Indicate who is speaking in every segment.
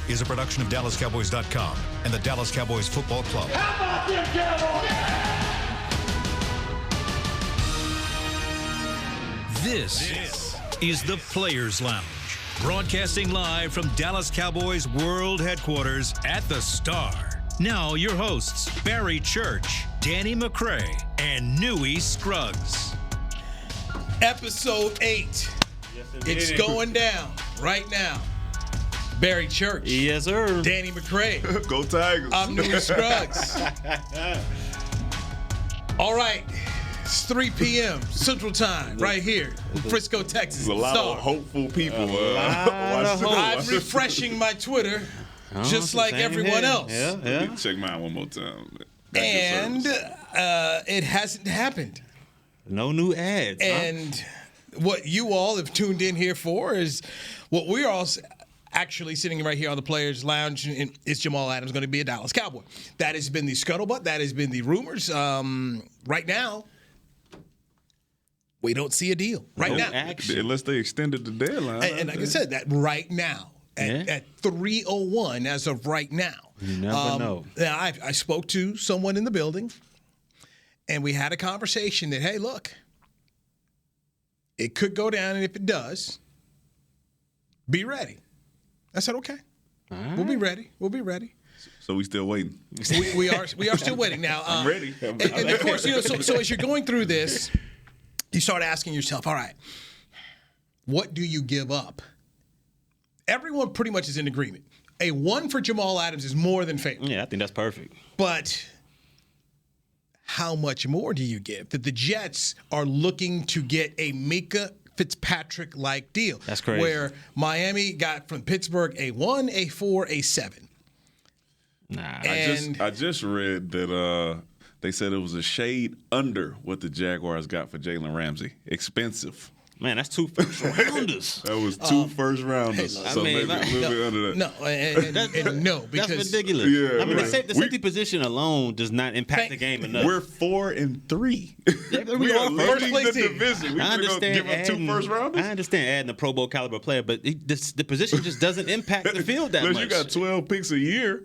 Speaker 1: is a production of DallasCowboys.com and the Dallas Cowboys Football Club.
Speaker 2: How about them Cowboys?
Speaker 1: This is the Players Lounge, broadcasting live from Dallas Cowboys World Headquarters at the Star. Now your hosts, Barry Church, Danny McCray, and Newy Scruggs.
Speaker 3: Episode 8.
Speaker 4: Yes,
Speaker 3: it's going down right now. Barry Church.
Speaker 4: Yes, sir.
Speaker 3: Danny McCray.
Speaker 5: Go Tigers.
Speaker 3: I'm Newy Scruggs. All right. It's 3 p.m. Central Time right here in Frisco, Texas.
Speaker 5: There's a lot of hopeful people.
Speaker 3: I'm refreshing my Twitter just like everyone else.
Speaker 4: Yeah.
Speaker 5: Check mine one more time.
Speaker 3: And it hasn't happened.
Speaker 4: No new ads.
Speaker 3: And what you all have tuned in here for is what we're all actually sitting right here on the Players Lounge. Is Jamal Adams going to be a Dallas Cowboy? That has been the scuttlebutt. That has been the rumors. Right now, we don't see a deal. Right now.
Speaker 4: Action.
Speaker 5: Unless they extended the deadline.
Speaker 3: And like I said, that right now, at 3:01 as of right now.
Speaker 4: You never know.
Speaker 3: Now, I spoke to someone in the building, and we had a conversation that, hey, look, it could go down, and if it does, be ready. I said, okay, We'll be ready. We'll be ready.
Speaker 5: So we still waiting.
Speaker 3: We are still waiting. Now,
Speaker 5: I'm ready.
Speaker 3: And of course, so as you're going through this, you start asking yourself, all right, what do you give up? Everyone pretty much is in agreement. A 1 for Jamal Adams is more than fair.
Speaker 4: Yeah, I think that's perfect.
Speaker 3: But how much more do you give? That the Jets are looking to get a Mika Fitzpatrick-like deal.
Speaker 4: That's crazy.
Speaker 3: Where Miami got from Pittsburgh a 1, a 4, a 7.
Speaker 4: Nah.
Speaker 5: I just read that they said it was a shade under what the Jaguars got for Jalen Ramsey. Expensive.
Speaker 4: Man, that's 2 first rounders.
Speaker 5: That was 2 first rounders.
Speaker 3: Hey,
Speaker 5: so maybe a little bit under that.
Speaker 3: No, and no, because
Speaker 4: that's ridiculous.
Speaker 5: Yeah,
Speaker 4: I mean,
Speaker 5: right.
Speaker 4: the safety position alone does not impact the game enough.
Speaker 5: We're 4-3.
Speaker 4: we
Speaker 5: We are
Speaker 4: are
Speaker 5: leading
Speaker 3: place
Speaker 5: the
Speaker 3: team.
Speaker 5: division. We
Speaker 4: I
Speaker 5: gonna
Speaker 4: understand
Speaker 5: give up 2 first rounders?
Speaker 4: I understand adding a Pro Bowl caliber player, but the position just doesn't impact the field that
Speaker 5: Unless
Speaker 4: much.
Speaker 5: you got 12 picks a year.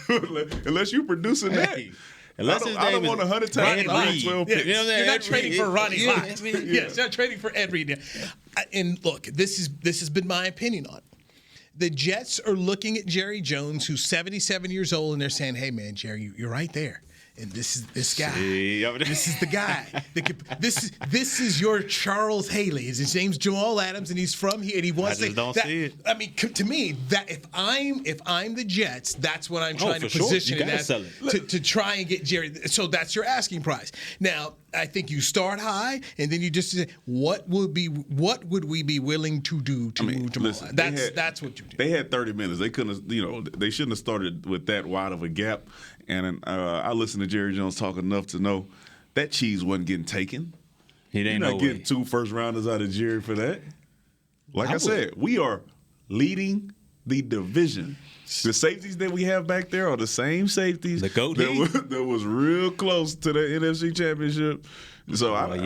Speaker 5: Unless you're producing that.
Speaker 4: Hey, unless
Speaker 5: I don't want 100 times
Speaker 4: Ronnie
Speaker 5: 12
Speaker 3: Yeah,
Speaker 5: picks.
Speaker 4: You know what I'm saying?
Speaker 3: you're not
Speaker 4: Ed
Speaker 3: trading
Speaker 4: Reed.
Speaker 3: for Ronnie
Speaker 4: Yeah,
Speaker 3: Lott.
Speaker 4: I mean,
Speaker 3: Yes, you're not trading for Ed Reed. And look, this has been my opinion on it. The Jets are looking at Jerry Jones, who's 77 years old, and they're saying, "Hey, man, Jerry, you're right there." And this is this guy. This is the guy. This is your Charles Haley. His name's Jamal Adams, and he's from here. And he wants
Speaker 4: I just don't see it.
Speaker 3: I mean, to me, that if I'm the Jets, that's what I'm trying to
Speaker 4: for sure.
Speaker 3: position
Speaker 4: You
Speaker 3: it
Speaker 4: gotta
Speaker 3: as
Speaker 4: sell it.
Speaker 3: to try and get Jerry. So that's your asking price. Now, I think you start high, and then you just say, what would we be willing to do to move Jamal?
Speaker 5: Listen,
Speaker 3: That's what you do.
Speaker 5: They had 30 minutes. They couldn't have, they shouldn't have started with that wide of a gap. And I listened to Jerry Jones talk enough to know that cheese wasn't getting taken.
Speaker 4: He
Speaker 5: You're
Speaker 4: ain't
Speaker 5: not
Speaker 4: no
Speaker 5: getting
Speaker 4: way.
Speaker 5: 2 first rounders out of Jerry for that. Like I said, we are leading the division. The safeties that we have back there are the same safeties
Speaker 4: The GOAT
Speaker 5: that was real close to the NFC Championship. So I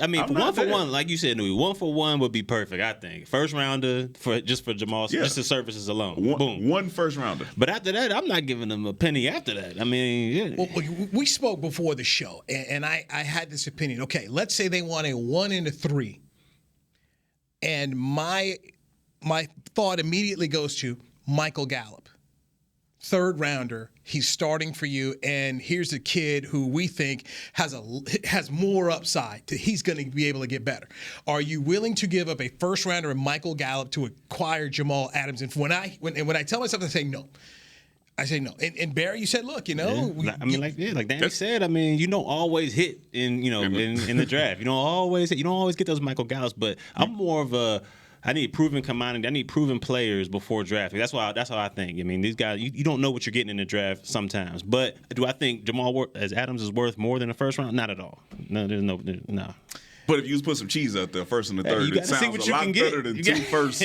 Speaker 4: mean,
Speaker 5: I'm
Speaker 4: for
Speaker 5: not
Speaker 4: one for
Speaker 5: there.
Speaker 4: one, like you said, Newy, 1 for 1 would be perfect. I think first rounder for Jamal,
Speaker 5: Yeah.
Speaker 4: just the services alone. Boom.
Speaker 5: one first rounder.
Speaker 4: But after that, I'm not giving them a penny after that. I mean, yeah.
Speaker 3: Well, we spoke before the show, and I had this opinion. Okay, let's say they want a 1 and a 3, and my thought immediately goes to Michael Gallup, 3rd rounder. He's starting for you, and here's a kid who we think has more upside. He's going to be able to get better. Are you willing to give up a first rounder and Michael Gallup to acquire Jamal Adams? And when I tell myself, I say no. I say no. And Barry, you said, look,
Speaker 4: like Danny said, I mean, you don't always hit in the draft. You don't always hit. You don't always get those Michael Gallups. But I'm more of a I need proven commodity. I need proven players before drafting. That's how I think. I mean, these guys, you don't know what you're getting in the draft sometimes. But do I think Jamal Adams is worth more than a first round? Not at all. No, there's no.
Speaker 5: But if you put some cheese out there, first and the third,
Speaker 4: you
Speaker 5: it sounds a lot better than 2 first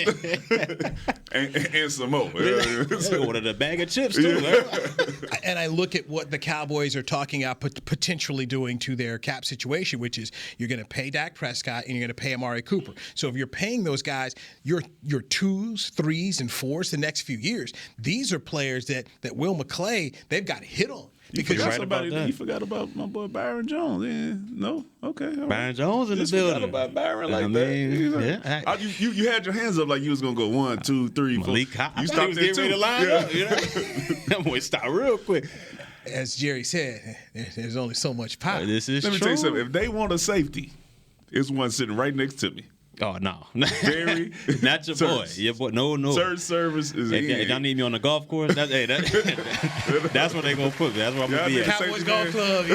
Speaker 5: and some more.
Speaker 4: What a bag of chips too.
Speaker 3: And I look at what the Cowboys are talking about potentially doing to their cap situation, which is you're going to pay Dak Prescott and you're going to pay Amari Cooper. So if you're paying those guys your 2s, 3s, and 4s the next few years, these are players that Will McCray, they've got hit on.
Speaker 5: Because you forgot about my boy Byron Jones. Yeah, no, okay. Byron
Speaker 4: right. Jones in the building.
Speaker 5: Forgot about Byron like that. You had your hands up like you was gonna go 1, 2, 3, 4.
Speaker 4: Malik,
Speaker 5: you stopped there too.
Speaker 4: That boy stopped real quick.
Speaker 3: As Jerry said, there's only so much power.
Speaker 4: This is
Speaker 5: Let me
Speaker 4: true.
Speaker 5: tell you something. If they want a safety, it's one sitting right next to me.
Speaker 4: Oh no,
Speaker 5: Barry,
Speaker 4: not your boy. Your boy, no.
Speaker 5: Search service is
Speaker 4: if y'all need me on the golf course, that's where they gonna put me. That's where I'm gonna be at.
Speaker 3: Cowboys Golf Club.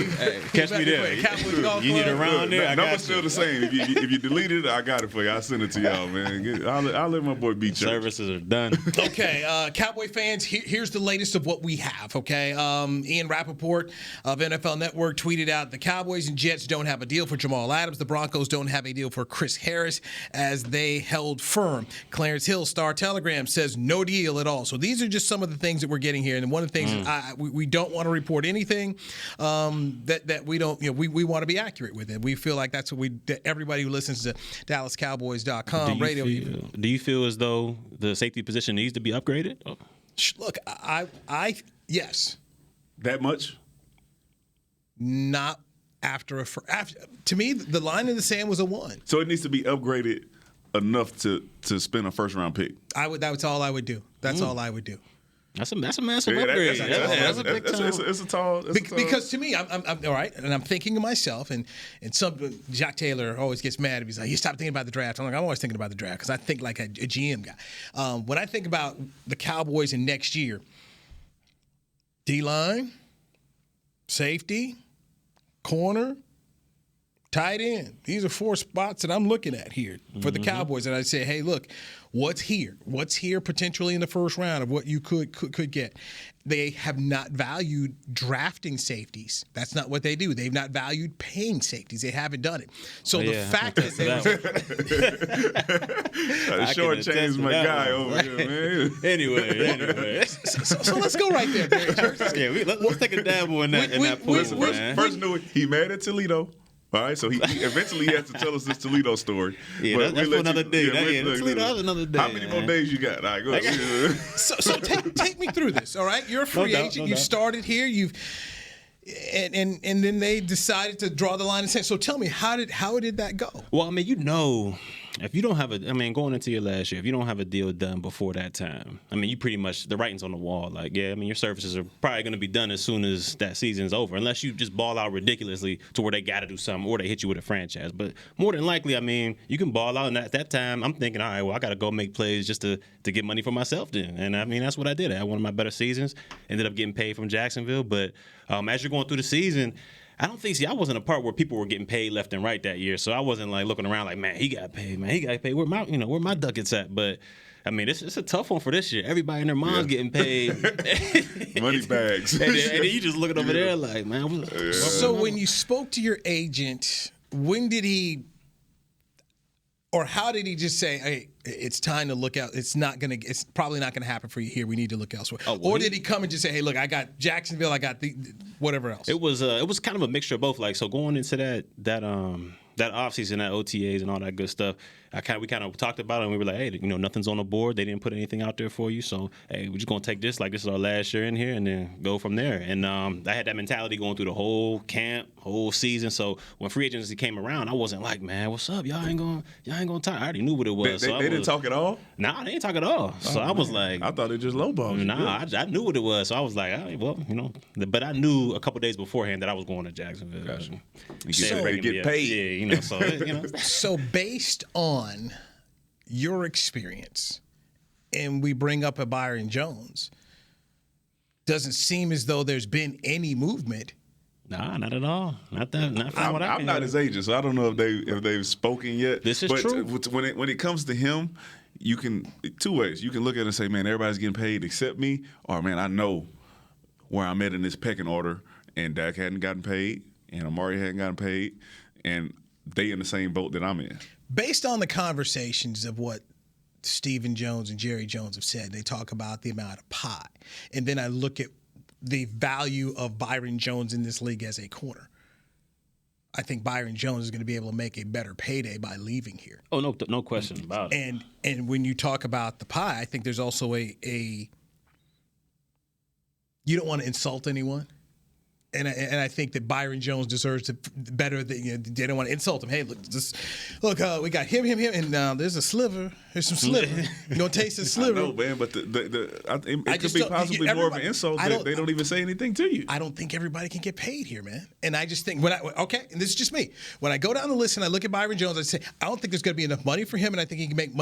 Speaker 4: Catch me there.
Speaker 3: Cowboys Golf
Speaker 4: You need a
Speaker 3: Club.
Speaker 4: round there.
Speaker 5: Number's still the same. If you deleted it, I got it for you. I'll send it to y'all, man. I'll let my boy beat you.
Speaker 4: Services are done.
Speaker 3: Okay, Cowboy fans, here's the latest of what we have, okay? Ian Rappaport of NFL Network tweeted out, the Cowboys and Jets don't have a deal for Jamal Adams. The Broncos don't have a deal for Chris Harris, as they held firm. Clarence Hill, Star-Telegram, says no deal at all. So these are just some of the things that we're getting here. And one of the things we don't want to report anything that we don't, we want to be accurate with it. We feel like that's what everybody who listens to DallasCowboys.com radio.
Speaker 4: Do you feel as though the safety position needs to be upgraded? Oh.
Speaker 3: Look, yes.
Speaker 5: That much?
Speaker 3: Not after to me, the line in the sand was a 1.
Speaker 5: So it needs to be upgraded enough to spend a first-round pick.
Speaker 3: That's all I would do. That's all I would do.
Speaker 4: That's a massive upgrade. That's a big time.
Speaker 5: It's a tall.
Speaker 3: Because to me, I'm all right, and I'm thinking to myself, and some Jack Taylor always gets mad if he's like, "You stop thinking about the draft." I'm always thinking about the draft because I think like a GM guy. When I think about the Cowboys in next year, D-line, safety, corner, tight end. These are 4 spots that I'm looking at here for the Cowboys. And I say, hey, look, what's here? What's here potentially in the first round of what you could get? They have not valued drafting safeties. That's not what they do. They've not valued paying safeties. They haven't done it. So the fact that
Speaker 5: they short-changed my guy over here, man.
Speaker 4: Anyway.
Speaker 3: So let's go right there, Barry Church.
Speaker 4: Yeah, let's take a dabble in that pool, man.
Speaker 5: First knew it. He mad at Toledo. All right, so he eventually has to tell us this Toledo story.
Speaker 4: Yeah, that's for another day. Toledo's another day.
Speaker 5: How many more days you got? All right, go ahead.
Speaker 3: So take me through this. All right, you're a free agent. You started here. And then they decided to draw the line and say. So tell me, how did that go?
Speaker 4: Well, I mean, if you don't have going into your last year, if you don't have a deal done before that time, I mean, you pretty much, the writing's on the wall. Like, yeah, I mean, your services are probably going to be done as soon as that season's over, unless you just ball out ridiculously to where they got to do something or they hit you with a franchise. But more than likely, I mean, you can ball out, and at that time, I'm thinking, all right, well, I got to go make plays just to get money for myself then. And I mean, that's what I did. I had one of my better seasons, ended up getting paid from Jacksonville. But as you're going through the season, I wasn't a part where people were getting paid left and right that year, so I wasn't like looking around like, man, he got paid. Where my ducats at? But I mean, it's a tough one for this year. Everybody and their mom's getting paid.
Speaker 5: Money bags.
Speaker 4: and then you just looking over there like, man.
Speaker 3: So when you spoke to your agent, when did he, or how did he just say, hey, it's time to look out. It's probably not gonna happen for you here. We need to look elsewhere. Or did he come and just say, hey, look, I got Jacksonville, I got the whatever else?
Speaker 4: It was kind of a mixture of both. Like, so going into that offseason, that OTAs and all that good stuff, we kind of talked about it, and we were like, hey, nothing's on the board. They didn't put anything out there for you, so hey, we're just gonna take this like this is our last year in here, and then go from there. And I had that mentality going through the whole camp, whole season. So when free agency came around, I wasn't like, man, what's up? Y'all ain't gonna talk. I already knew what it was.
Speaker 5: They didn't talk at all?
Speaker 4: Nah, they didn't talk at all. So I was like,
Speaker 5: I thought they just lowballed you.
Speaker 4: Nah, I knew what it was. So I was like, all right, well, but I knew a couple days beforehand that I was going to Jacksonville.
Speaker 5: Gotcha. You get paid.
Speaker 4: Yeah,
Speaker 3: So based on your experience, and we bring up a Byron Jones, doesn't seem as though there's been any movement.
Speaker 4: Nah, not at all. Not from what
Speaker 5: I'm not his agent, so I don't know if they've spoken yet.
Speaker 4: This is true.
Speaker 5: When it comes to him, you can 2 ways. You can look at it and say, man, everybody's getting paid except me, or man, I know where I'm at in this pecking order, and Dak hadn't gotten paid, and Amari hadn't gotten paid, and they in the same boat that I'm in.
Speaker 3: Based on the conversations of what Stephen Jones and Jerry Jones have said, they talk about the amount of pie. And then I look at the value of Byron Jones in this league as a corner. I think Byron Jones is going to be able to make a better payday by leaving here.
Speaker 4: Oh, no question about it.
Speaker 3: And when you talk about the pie, I think there's also a you don't want to insult anyone. And I think that Byron Jones deserves to better than they don't want to insult him. Hey, look, we got him, and there's a sliver. There's some sliver. You gonna taste the sliver?
Speaker 5: I know, man, but it could be possibly more of an insult. They don't even say anything to you.
Speaker 3: I don't think everybody can get paid here, man. And I just think and this is just me. When I go down the list and I look at Byron Jones, I say I don't think there's going to be enough money for him, and I think he can make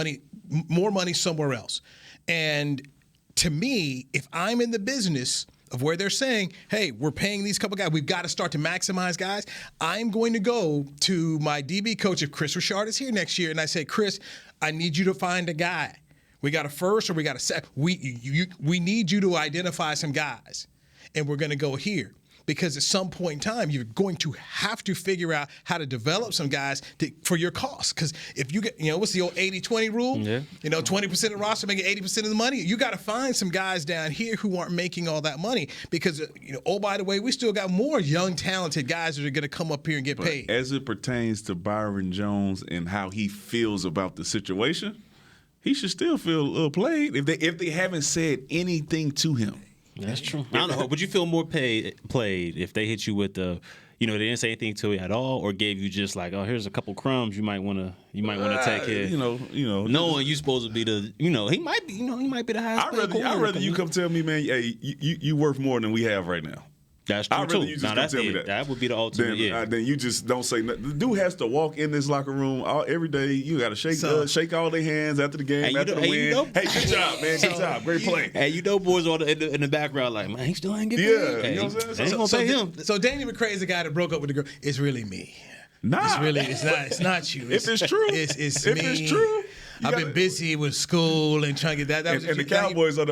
Speaker 3: more money somewhere else. And to me, if I'm in the business of where they're saying, hey, we're paying these couple guys, we've got to start to maximize guys, I'm going to go to my DB coach if Chris Richard is here next year, and I say, Chris, I need you to find a guy. We got a first or we got a second. We need you to identify some guys, and we're going to go here. Because at some point in time, you're going to have to figure out how to develop some guys for your costs. Because if you get, what's the old 80-20 rule? Yeah. 20% of the roster making 80% of the money. You got to find some guys down here who aren't making all that money. Because, oh, by the way, we still got more young, talented guys that are going to come up here and get paid.
Speaker 5: As it pertains to Byron Jones and how he feels about the situation, he should still feel played if they haven't said anything to him.
Speaker 4: That's true. I don't know. Would you feel more played if they hit you with they didn't say anything to you at all, or gave you just like, oh, here's a couple crumbs you might want to take here. Knowing you supposed to be the, he might be the highest.
Speaker 5: I'd rather you come tell me, man, hey, you worth more than we have right now.
Speaker 4: That's true, too.
Speaker 5: You just come tell me that.
Speaker 4: That would be the ultimate,
Speaker 5: then you just don't say nothing. The dude has to walk in this locker room every day. You got to shake all their hands after the game, after the win. Hey, good job, man. Good job. Great play.
Speaker 4: Hey, boys in the background like, man, he still ain't getting
Speaker 5: paid.
Speaker 4: Yeah,
Speaker 5: you know what I'm saying?
Speaker 4: Ain't gonna pay him.
Speaker 3: So Danny McCray is the guy that broke up with the girl. It's really me.
Speaker 5: Nah.
Speaker 3: It's not you.
Speaker 5: If it's true.
Speaker 3: It's
Speaker 5: if
Speaker 3: me.
Speaker 5: It's true.
Speaker 3: I've been busy with school and trying to get that.
Speaker 5: And the Cowboys are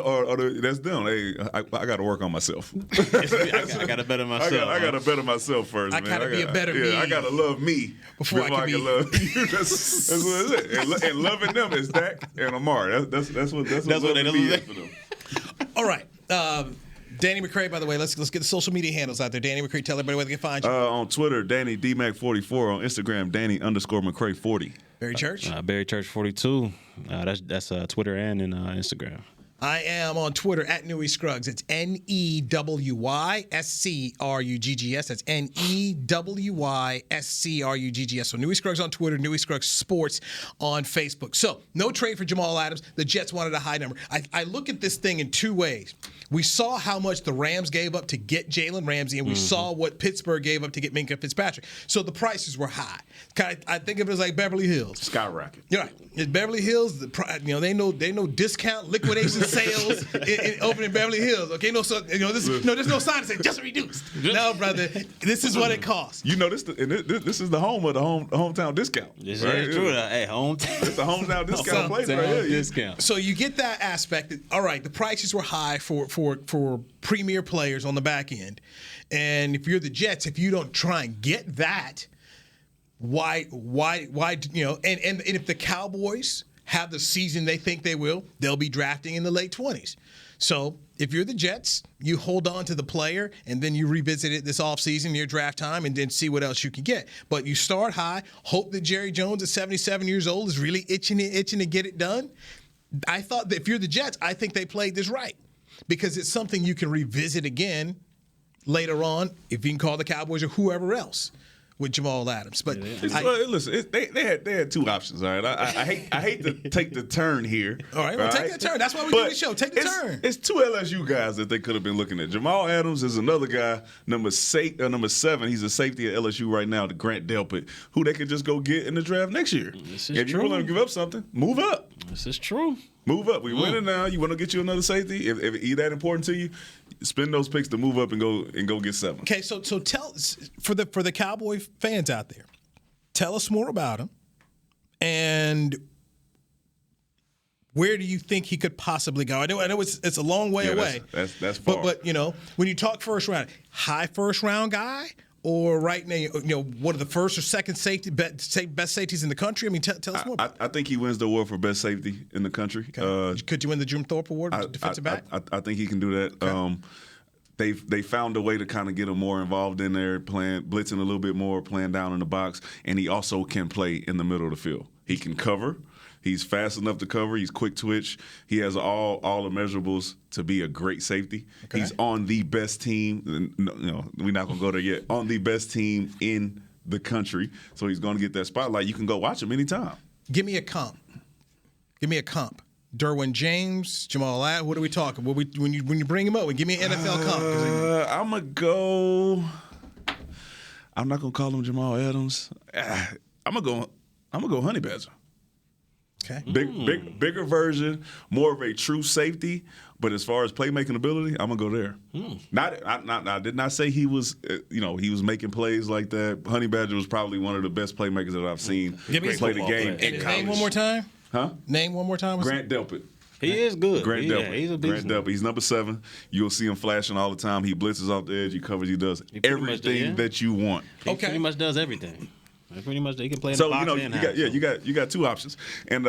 Speaker 5: that's them. Hey, I got to work on myself.
Speaker 4: I got to better myself.
Speaker 5: I got to better myself first.
Speaker 3: I got to be a better me.
Speaker 5: I got to love me before I can love you. That's what it is. And loving them is Dak and Amar. That's what loving me is for them.
Speaker 3: All right. Danny McCray, by the way, let's get the social media handles out there. Danny McCray, tell everybody where they can find you.
Speaker 5: On Twitter, Danny DMac44. On Instagram, Danny_McCray40.
Speaker 3: Barry Church?
Speaker 4: Barry Church 42. That's Twitter and Instagram.
Speaker 3: I am on Twitter at Newy Scruggs. It's NEWYSCRUGGS. That's NEWYSCRUGGS. So Newy Scruggs on Twitter, Newy Scruggs Sports on Facebook. So no trade for Jamal Adams. The Jets wanted a high number. I look at this thing in two ways. We saw how much the Rams gave up to get Jalen Ramsey, and we saw what Pittsburgh gave up to get Minkah Fitzpatrick. So the prices were high. I think of it as like Beverly Hills.
Speaker 5: Skyrocket.
Speaker 3: You're right. It's Beverly Hills. They know discount liquidation sales over in Beverly Hills. Okay, there's no sign that says just reduced. No, brother, this is what it costs.
Speaker 5: This is the home of the hometown discount.
Speaker 4: This is true. Hey, hometown.
Speaker 5: It's the hometown discount place right here.
Speaker 4: Discount.
Speaker 3: So you get that aspect. All right, the prices were high for premier players on the back end, and if you're the Jets, if you don't try and get that, why and if the Cowboys have the season they think they will, they'll be drafting in the late 20s. So if you're the Jets, you hold on to the player, and then you revisit it this offseason, your draft time, and then see what else you can get. But you start high, hope that Jerry Jones at 77 years old is really itching to get it done. I thought that if you're the Jets, I think they played this right, because it's something you can revisit again later on if you can call the Cowboys or whoever else with Jamal Adams. But
Speaker 5: listen, they had two options. All right, I hate to take the turn here.
Speaker 3: All right, take the turn. That's why we do the show. Take the turn.
Speaker 5: It's two LSU guys that they could have been looking at. Jamal Adams is another guy, number 7. He's a safety at LSU right now, the Grant Delpit, who they could just go get in the draft next year.
Speaker 4: This is
Speaker 5: if you're willing to give up something, move up.
Speaker 4: This is true.
Speaker 5: Move up. We winning now. You want to get you another safety? If it's that important to you, spend those picks to move up and go get 7.
Speaker 3: Okay, so tell for the Cowboy fans out there, tell us more about him, and where do you think he could possibly go? I know it's a long way away.
Speaker 5: That's far.
Speaker 3: But when you talk first round, high first round guy or right now, one of the first or second best safeties in the country? I mean, tell us more.
Speaker 5: I think he wins the award for best safety in the country.
Speaker 3: Okay. Could you win the Jim Thorpe Award for defensive back?
Speaker 5: I think he can do that. Okay. They found a way to kind of get him more involved in there, playing blitzing a little bit more, playing down in the box, and he also can play in the middle of the field. He can cover. He's fast enough to cover. He's quick twitch. He has all the measurables to be a great safety. Okay. He's on the best team. We're not going to go there yet. On the best team in the country. So he's going to get that spotlight. You can go watch him anytime.
Speaker 3: Give me a comp. Derwin James, Jamal Adams. What are we talking? When you bring him up, give me an NFL comp.
Speaker 5: I'm going to go. I'm not going to call him Jamal Adams. I'm going to go Honey Badger.
Speaker 3: Okay.
Speaker 5: Bigger version, more of a true safety. But as far as playmaking ability, I'm gonna go there. I did not say he was, he was making plays like that. Honey Badger was probably one of the best playmakers that I've seen play the game in college.
Speaker 3: Name one more time.
Speaker 5: Huh?
Speaker 3: Name one more time.
Speaker 5: Grant Delpit.
Speaker 4: He is good.
Speaker 5: Grant Delpit.
Speaker 4: He's a beast.
Speaker 5: Grant Delpit. He's number 7. You'll see him flashing all the time. He blitzes off the edge. He covers. He does everything that you want.
Speaker 4: He pretty much does everything. Pretty much, they can play in the box and
Speaker 5: you got 2 options. And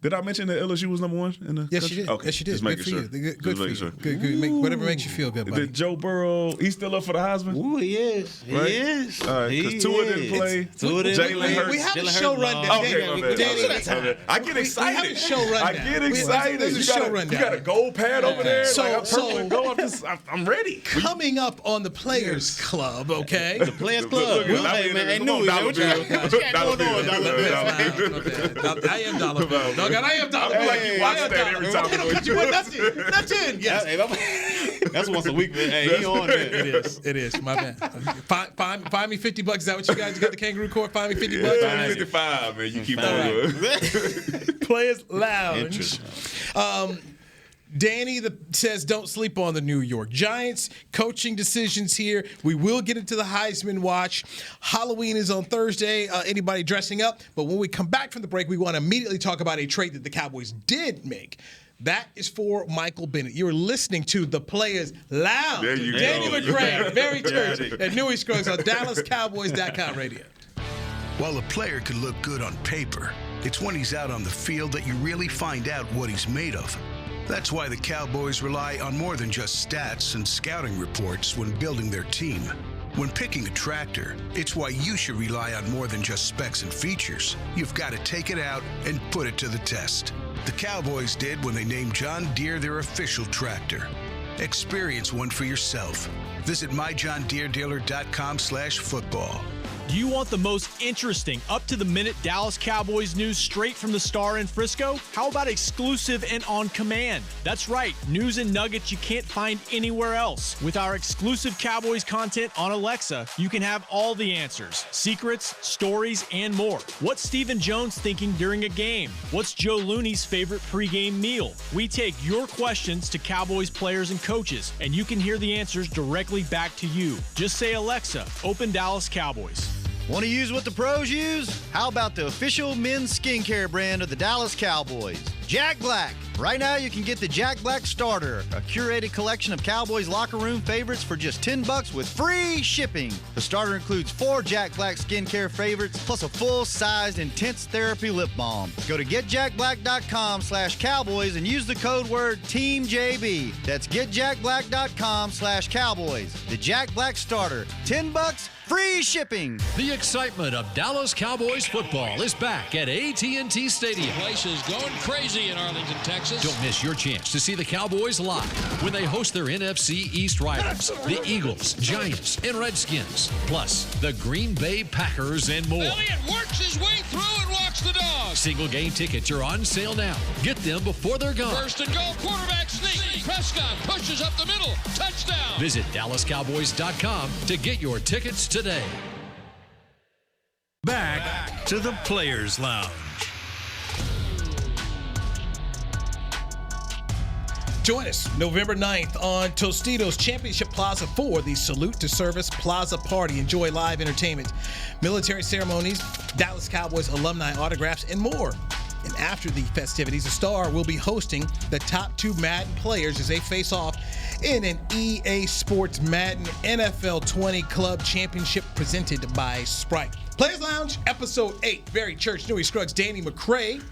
Speaker 5: did I mention that LSU was number 1 in the
Speaker 3: Yes,
Speaker 5: country?
Speaker 3: you did.
Speaker 5: Okay.
Speaker 3: Yes, you did.
Speaker 5: Just making sure.
Speaker 3: Good for you. Sure. Good. Whatever makes you feel good, buddy.
Speaker 5: Did Joe Burrow? He's still up for the Heisman.
Speaker 4: Ooh, he is. He is.
Speaker 5: All right, because Tua didn't play. Jalen Hurts.
Speaker 3: We have a show rundown.
Speaker 5: Okay, I get excited.
Speaker 3: We have a show rundown.
Speaker 5: I get excited.
Speaker 3: There's a show rundown.
Speaker 5: You got a gold pad over there.
Speaker 3: So
Speaker 5: I'm ready.
Speaker 3: Coming up on the Players Club, okay?
Speaker 4: The Players Club. Hey, man, Newy, what you got going on,
Speaker 3: I am Dollar Bill. I am Dollar Bill.
Speaker 5: Like you watch that every time.
Speaker 3: That's it. Yes.
Speaker 4: That's once a week, man. Hey, he on there.
Speaker 3: It is. My bad. Find me $50. Is that what you guys got? The Kangaroo Court. Find me $50.
Speaker 5: Yeah, 55, man. You keep on going.
Speaker 3: Players Lounge. Danny says don't sleep on the New York Giants. Coaching decisions here. We will get into the Heisman watch. Halloween is on Thursday. Anybody dressing up? But when we come back from the break, we want to immediately talk about a trade that the Cowboys did make. That is for Michael Bennett. You're listening to the Players Lounge.
Speaker 5: There you
Speaker 3: Danny
Speaker 5: go.
Speaker 3: McCray, Barry Church, and Newy Scruggs on DallasCowboys.com radio.
Speaker 2: While a player could look good on paper, it's when he's out on the field that you really find out what he's made of. That's why the Cowboys rely on more than just stats and scouting reports when building their team. When picking a tractor, it's why you should rely on more than just specs and features. You've got to take it out and put it to the test. The Cowboys did when they named John Deere their official tractor. Experience one for yourself. Visit myjohndeeredealer.com/football.
Speaker 6: Do you want the most interesting, up-to-the-minute Dallas Cowboys news straight from the Star in Frisco? How about exclusive and on command? That's right, news and nuggets you can't find anywhere else. With our exclusive Cowboys content on Alexa, you can have all the answers, secrets, stories, and more. What's Stephen Jones thinking during a game? What's Joe Looney's favorite pregame meal? We take your questions to Cowboys players and coaches, and you can hear the answers directly back to you. Just say, Alexa, open Dallas Cowboys.
Speaker 7: Want to use what the pros use? How about the official men's skincare brand of the Dallas Cowboys, Jack Black? Right now, you can get the Jack Black Starter, a curated collection of Cowboys locker room favorites for just $10 with free shipping. The starter includes 4 Jack Black skincare favorites, plus a full-sized intense therapy lip balm. Go to getjackblack.com/Cowboys and use the code word TEAMJB. That's getjackblack.com/Cowboys. The Jack Black Starter, $10. Free shipping.
Speaker 8: The excitement of Dallas Cowboys football is back at AT&T Stadium.
Speaker 9: The place is going crazy in Arlington, Texas.
Speaker 8: Don't miss your chance to see the Cowboys live when they host their NFC East rivals, the Eagles, Giants, and Redskins, plus the Green Bay Packers and more.
Speaker 9: Elliott works his way through and walks the dog.
Speaker 8: Single game tickets are on sale now. Get them before they're gone.
Speaker 9: First and goal, quarterback sneak. Prescott pushes up the middle. Touchdown.
Speaker 8: Visit DallasCowboys.com to get your tickets today.
Speaker 1: Back to the Players Lounge.
Speaker 3: Join us November 9th on Tostitos Championship Plaza for the Salute to Service Plaza Party. Enjoy live entertainment, military ceremonies, Dallas Cowboys alumni autographs, and more. And after the festivities, the Star will be hosting the top 2 Madden players as they face off in an EA Sports Madden NFL 20 Club Championship presented by Sprite. Players Lounge, Episode 8. Barry Church, Newy Scruggs, Danny McCray.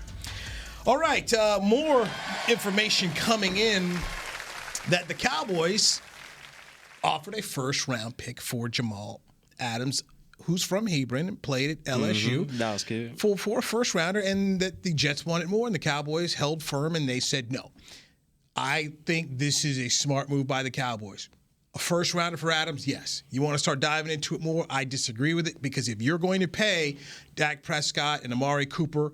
Speaker 3: All right, more information coming in that the Cowboys offered a first-round pick for Jamal Adams, who's from Hebron and played at LSU.
Speaker 4: That was good.
Speaker 3: For a first-rounder, and that the Jets wanted more, and the Cowboys held firm, and they said no. I think this is a smart move by the Cowboys. A first-rounder for Adams, yes. You want to start diving into it more? I disagree with it, because if you're going to pay Dak Prescott and Amari Cooper,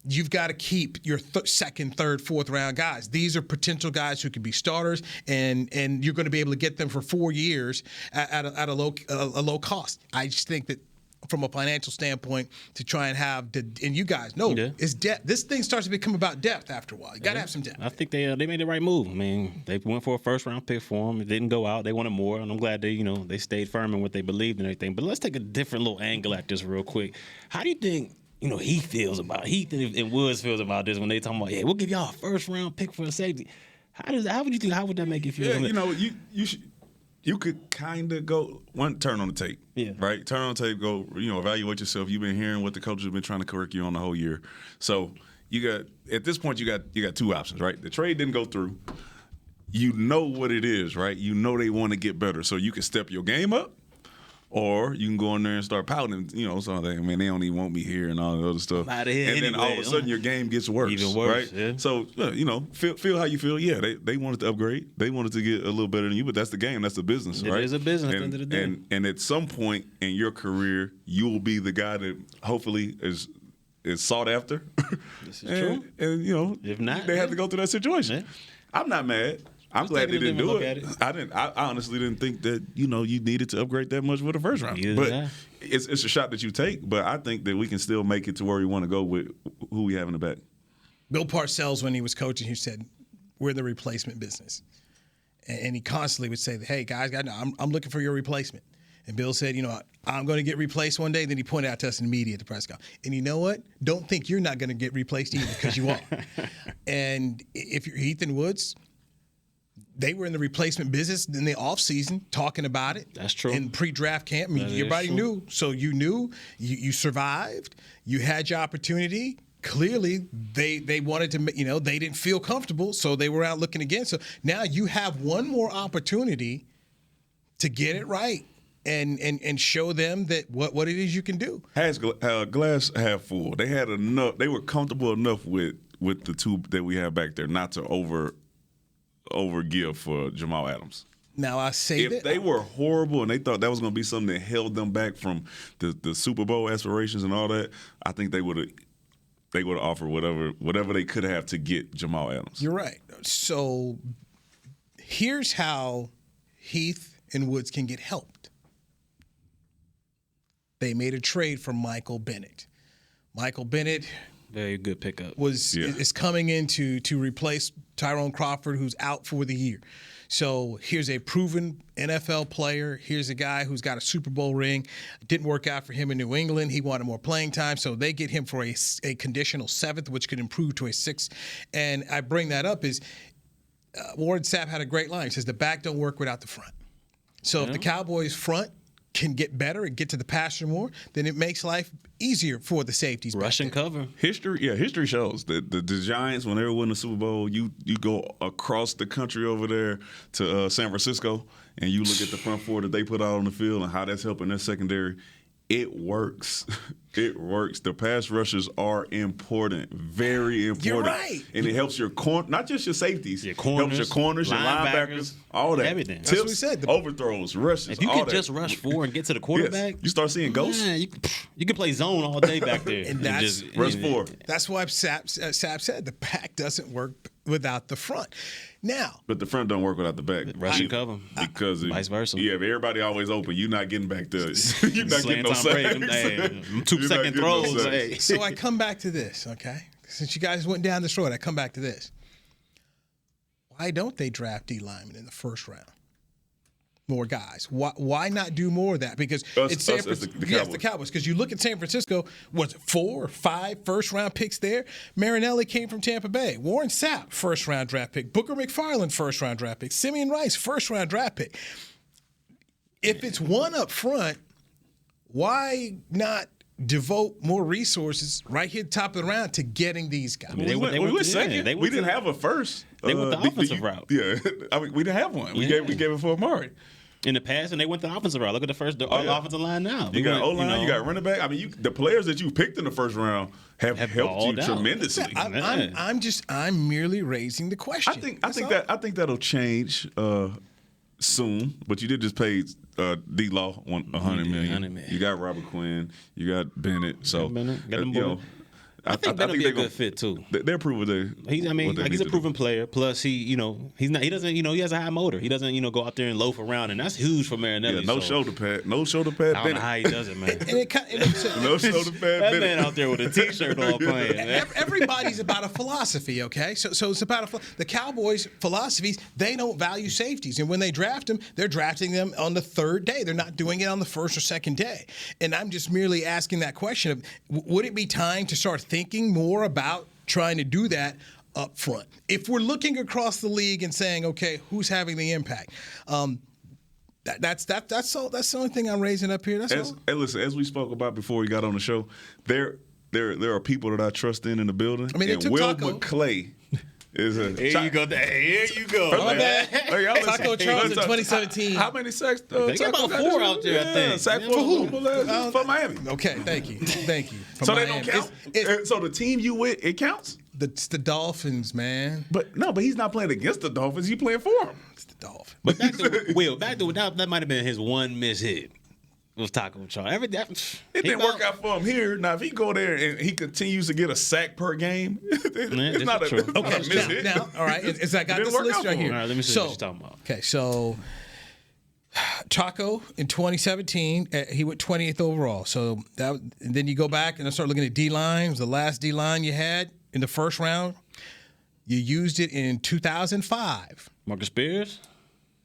Speaker 3: you've got to keep your second, third, fourth-round guys. These are potential guys who could be starters, and you're going to be able to get them for 4 years at a low cost. I just think that from a financial standpoint, to try and have and you guys know it's depth. This thing starts to become about depth after a while. You got to have some depth.
Speaker 4: I think they made the right move. I mean, they went for a first round pick for him. It didn't go out. They wanted more, and I'm glad they stayed firm in what they believed and everything. But let's take a different little angle at this real quick. How do you think Heath and Woods feels about this when they talking about, we'll give y'all a first round pick for a safety? How would that make you feel?
Speaker 5: Yeah, you could kind of go turn on the tape, right? Turn on the tape, go, evaluate yourself. You've been hearing what the coaches have been trying to correct you on the whole year. So at this point, you got 2 options, right? The trade didn't go through. You know what it is, right? You know they want to get better, so you can step your game up, or you can go in there and start pouting, something. Man, they don't even want me here and all that other stuff. Then all of a sudden your game gets worse.
Speaker 4: Even worse,
Speaker 5: right?
Speaker 4: Yeah.
Speaker 5: So, feel how you feel. Yeah, they wanted to upgrade. They wanted to get a little better than you, but that's the game. That's the business, right?
Speaker 4: It is a business at the end of the day.
Speaker 5: And at some point in your career, you will be the guy that hopefully is sought after.
Speaker 4: This is true.
Speaker 5: And
Speaker 4: if not,
Speaker 5: they have to go through that situation. Yeah. I'm not mad. I'm glad they didn't do it. I honestly didn't think that you needed to upgrade that much with the first round. But it's a shot that you take. But I think that we can still make it to where we want to go with who we have in the back.
Speaker 3: Bill Parcells, when he was coaching, he said, "We're the replacement business," and he constantly would say, "Hey guys, I'm looking for your replacement." And Bill said, I'm going to get replaced one day. Then he pointed out to us in the media at the press conference. And you know what? Don't think you're not going to get replaced either, because you are. And if you're Heath and Woods, they were in the replacement business in the offseason talking about it.
Speaker 4: That's true.
Speaker 3: In pre-draft camp. Everybody knew. So you knew. You survived. You had your opportunity. Clearly, they wanted to, they didn't feel comfortable, so they were out looking again. So now you have one more opportunity to get it right and show them that what it is you can do.
Speaker 5: Glass half full. They had enough. They were comfortable enough with the 2 that we have back there not to overgive for Jamal Adams.
Speaker 3: Now I say
Speaker 5: if they were horrible and they thought that was going to be something that held them back from the Super Bowl aspirations and all that, I think they would have offered whatever they could have to get Jamal Adams.
Speaker 3: You're right. So here's how Heath and Woods can get helped. They made a trade for Michael Bennett. Michael Bennett,
Speaker 4: very good pickup,
Speaker 3: is coming in to replace Tyrone Crawford, who's out for the year. So here's a proven NFL player. Here's a guy who's got a Super Bowl ring. It didn't work out for him in New England. He wanted more playing time, so they get him for a conditional 7th, which could improve to a 6th. And I bring that up is Warren Sapp had a great line. He says the back don't work without the front. So if the Cowboys front can get better and get to the pasture more, then it makes life easier for the safeties.
Speaker 4: Rush and cover.
Speaker 5: History shows that the Giants, when they were winning the Super Bowl, you go across the country over there to San Francisco, and you look at the front 4 that they put out on the field and how that's helping their secondary. It works. It works. The pass rushers are important, very important.
Speaker 3: You're right.
Speaker 5: And it helps your not just your safeties.
Speaker 4: Your corners,
Speaker 5: helps your corners, your linebackers, all that.
Speaker 4: Everything.
Speaker 5: Tips,
Speaker 3: that's what we said.
Speaker 5: Overthrows, rushes,
Speaker 4: if you
Speaker 5: all
Speaker 4: can
Speaker 5: that.
Speaker 4: just rush 4 and get to the quarterback,
Speaker 5: you start seeing ghosts.
Speaker 4: Man, you can play zone all day back there.
Speaker 3: And that's
Speaker 5: rush 4.
Speaker 3: That's why Sapp said the back doesn't work without the front. Now,
Speaker 5: but the front don't work without the back.
Speaker 4: Rush and cover.
Speaker 5: Because
Speaker 4: vice versa.
Speaker 5: Yeah, if everybody always open, you're not getting back there. You're not getting no sacks.
Speaker 4: 2-second throws.
Speaker 3: So I come back to this, okay? Since you guys went down this road, I come back to this. Why don't they draft D linemen in the first round? more guys. Why not do more of that? Because it's the Cowboys. Because you look at San Francisco, was it 4 or 5 first-round picks there? Marinelli came from Tampa Bay. Warren Sapp, first-round draft pick. Booker McFarland, first-round draft pick. Simeon Rice, first-round draft pick. If it's one up front, why not devote more resources right here at the top of the round to getting these guys?
Speaker 5: We went second. We didn't have a first.
Speaker 4: They went the offensive route.
Speaker 5: Yeah, I mean, we didn't have one. We gave it for Amari.
Speaker 4: In the past, and they went the offensive route. Look at the offensive line now.
Speaker 5: You got O-line, you got running back. I mean, the players that you picked in the first round have helped you tremendously.
Speaker 3: I'm merely raising the question.
Speaker 5: I think that'll change soon. But you did just pay D-Law $100 million. You got Robert Quinn. You got Bennett. So
Speaker 4: I think Bennett be a good fit too.
Speaker 5: They're proven
Speaker 4: he's a proven player. Plus, he doesn't, he has a high motor. He doesn't, go out there and loaf around, and that's huge for Marinelli.
Speaker 5: Yeah, no shoulder pad. No shoulder pad.
Speaker 4: I don't know how he does it, man.
Speaker 5: No shoulder pad.
Speaker 4: That man out there with a T-shirt on playing. Man.
Speaker 3: Everybody's about a philosophy, okay? So it's about the Cowboys' philosophies. They don't value safeties, and when they draft them, they're drafting them on the third day. They're not doing it on the first or second day. And I'm just merely asking that question of, would it be time to start thinking more about trying to do that up front? If we're looking across the league and saying, okay, who's having the impact? That's the only thing I'm raising up here.
Speaker 5: And listen, as we spoke about before we got on the show, there are people that I trust in the building. I mean, and Will McClay is a.
Speaker 4: Here you go.
Speaker 3: My bad. Taco Charles in 2017.
Speaker 5: How many sacks?
Speaker 4: They got about 4 out there, I think.
Speaker 5: Sack for who? For Miami.
Speaker 3: Okay, thank you.
Speaker 5: So they don't count. So the team you with, it counts.
Speaker 3: It's the Dolphins, man.
Speaker 5: But he's not playing against the Dolphins. He's playing for them.
Speaker 3: It's the Dolphins.
Speaker 4: But back to that might have been his one miss hit. Was Taco Charles.
Speaker 5: It didn't work out for him here. Now, if he go there and he continues to get a sack per game, it's not a miss hit.
Speaker 3: Now, all right, I got this list right here.
Speaker 4: All right, let me see what you're talking about.
Speaker 3: Okay, so Taco in 2017, he went 28th overall. So and then you go back and start looking at D-line. It was the last D-line you had in the first round. You used it in 2005.
Speaker 4: Marcus Spears?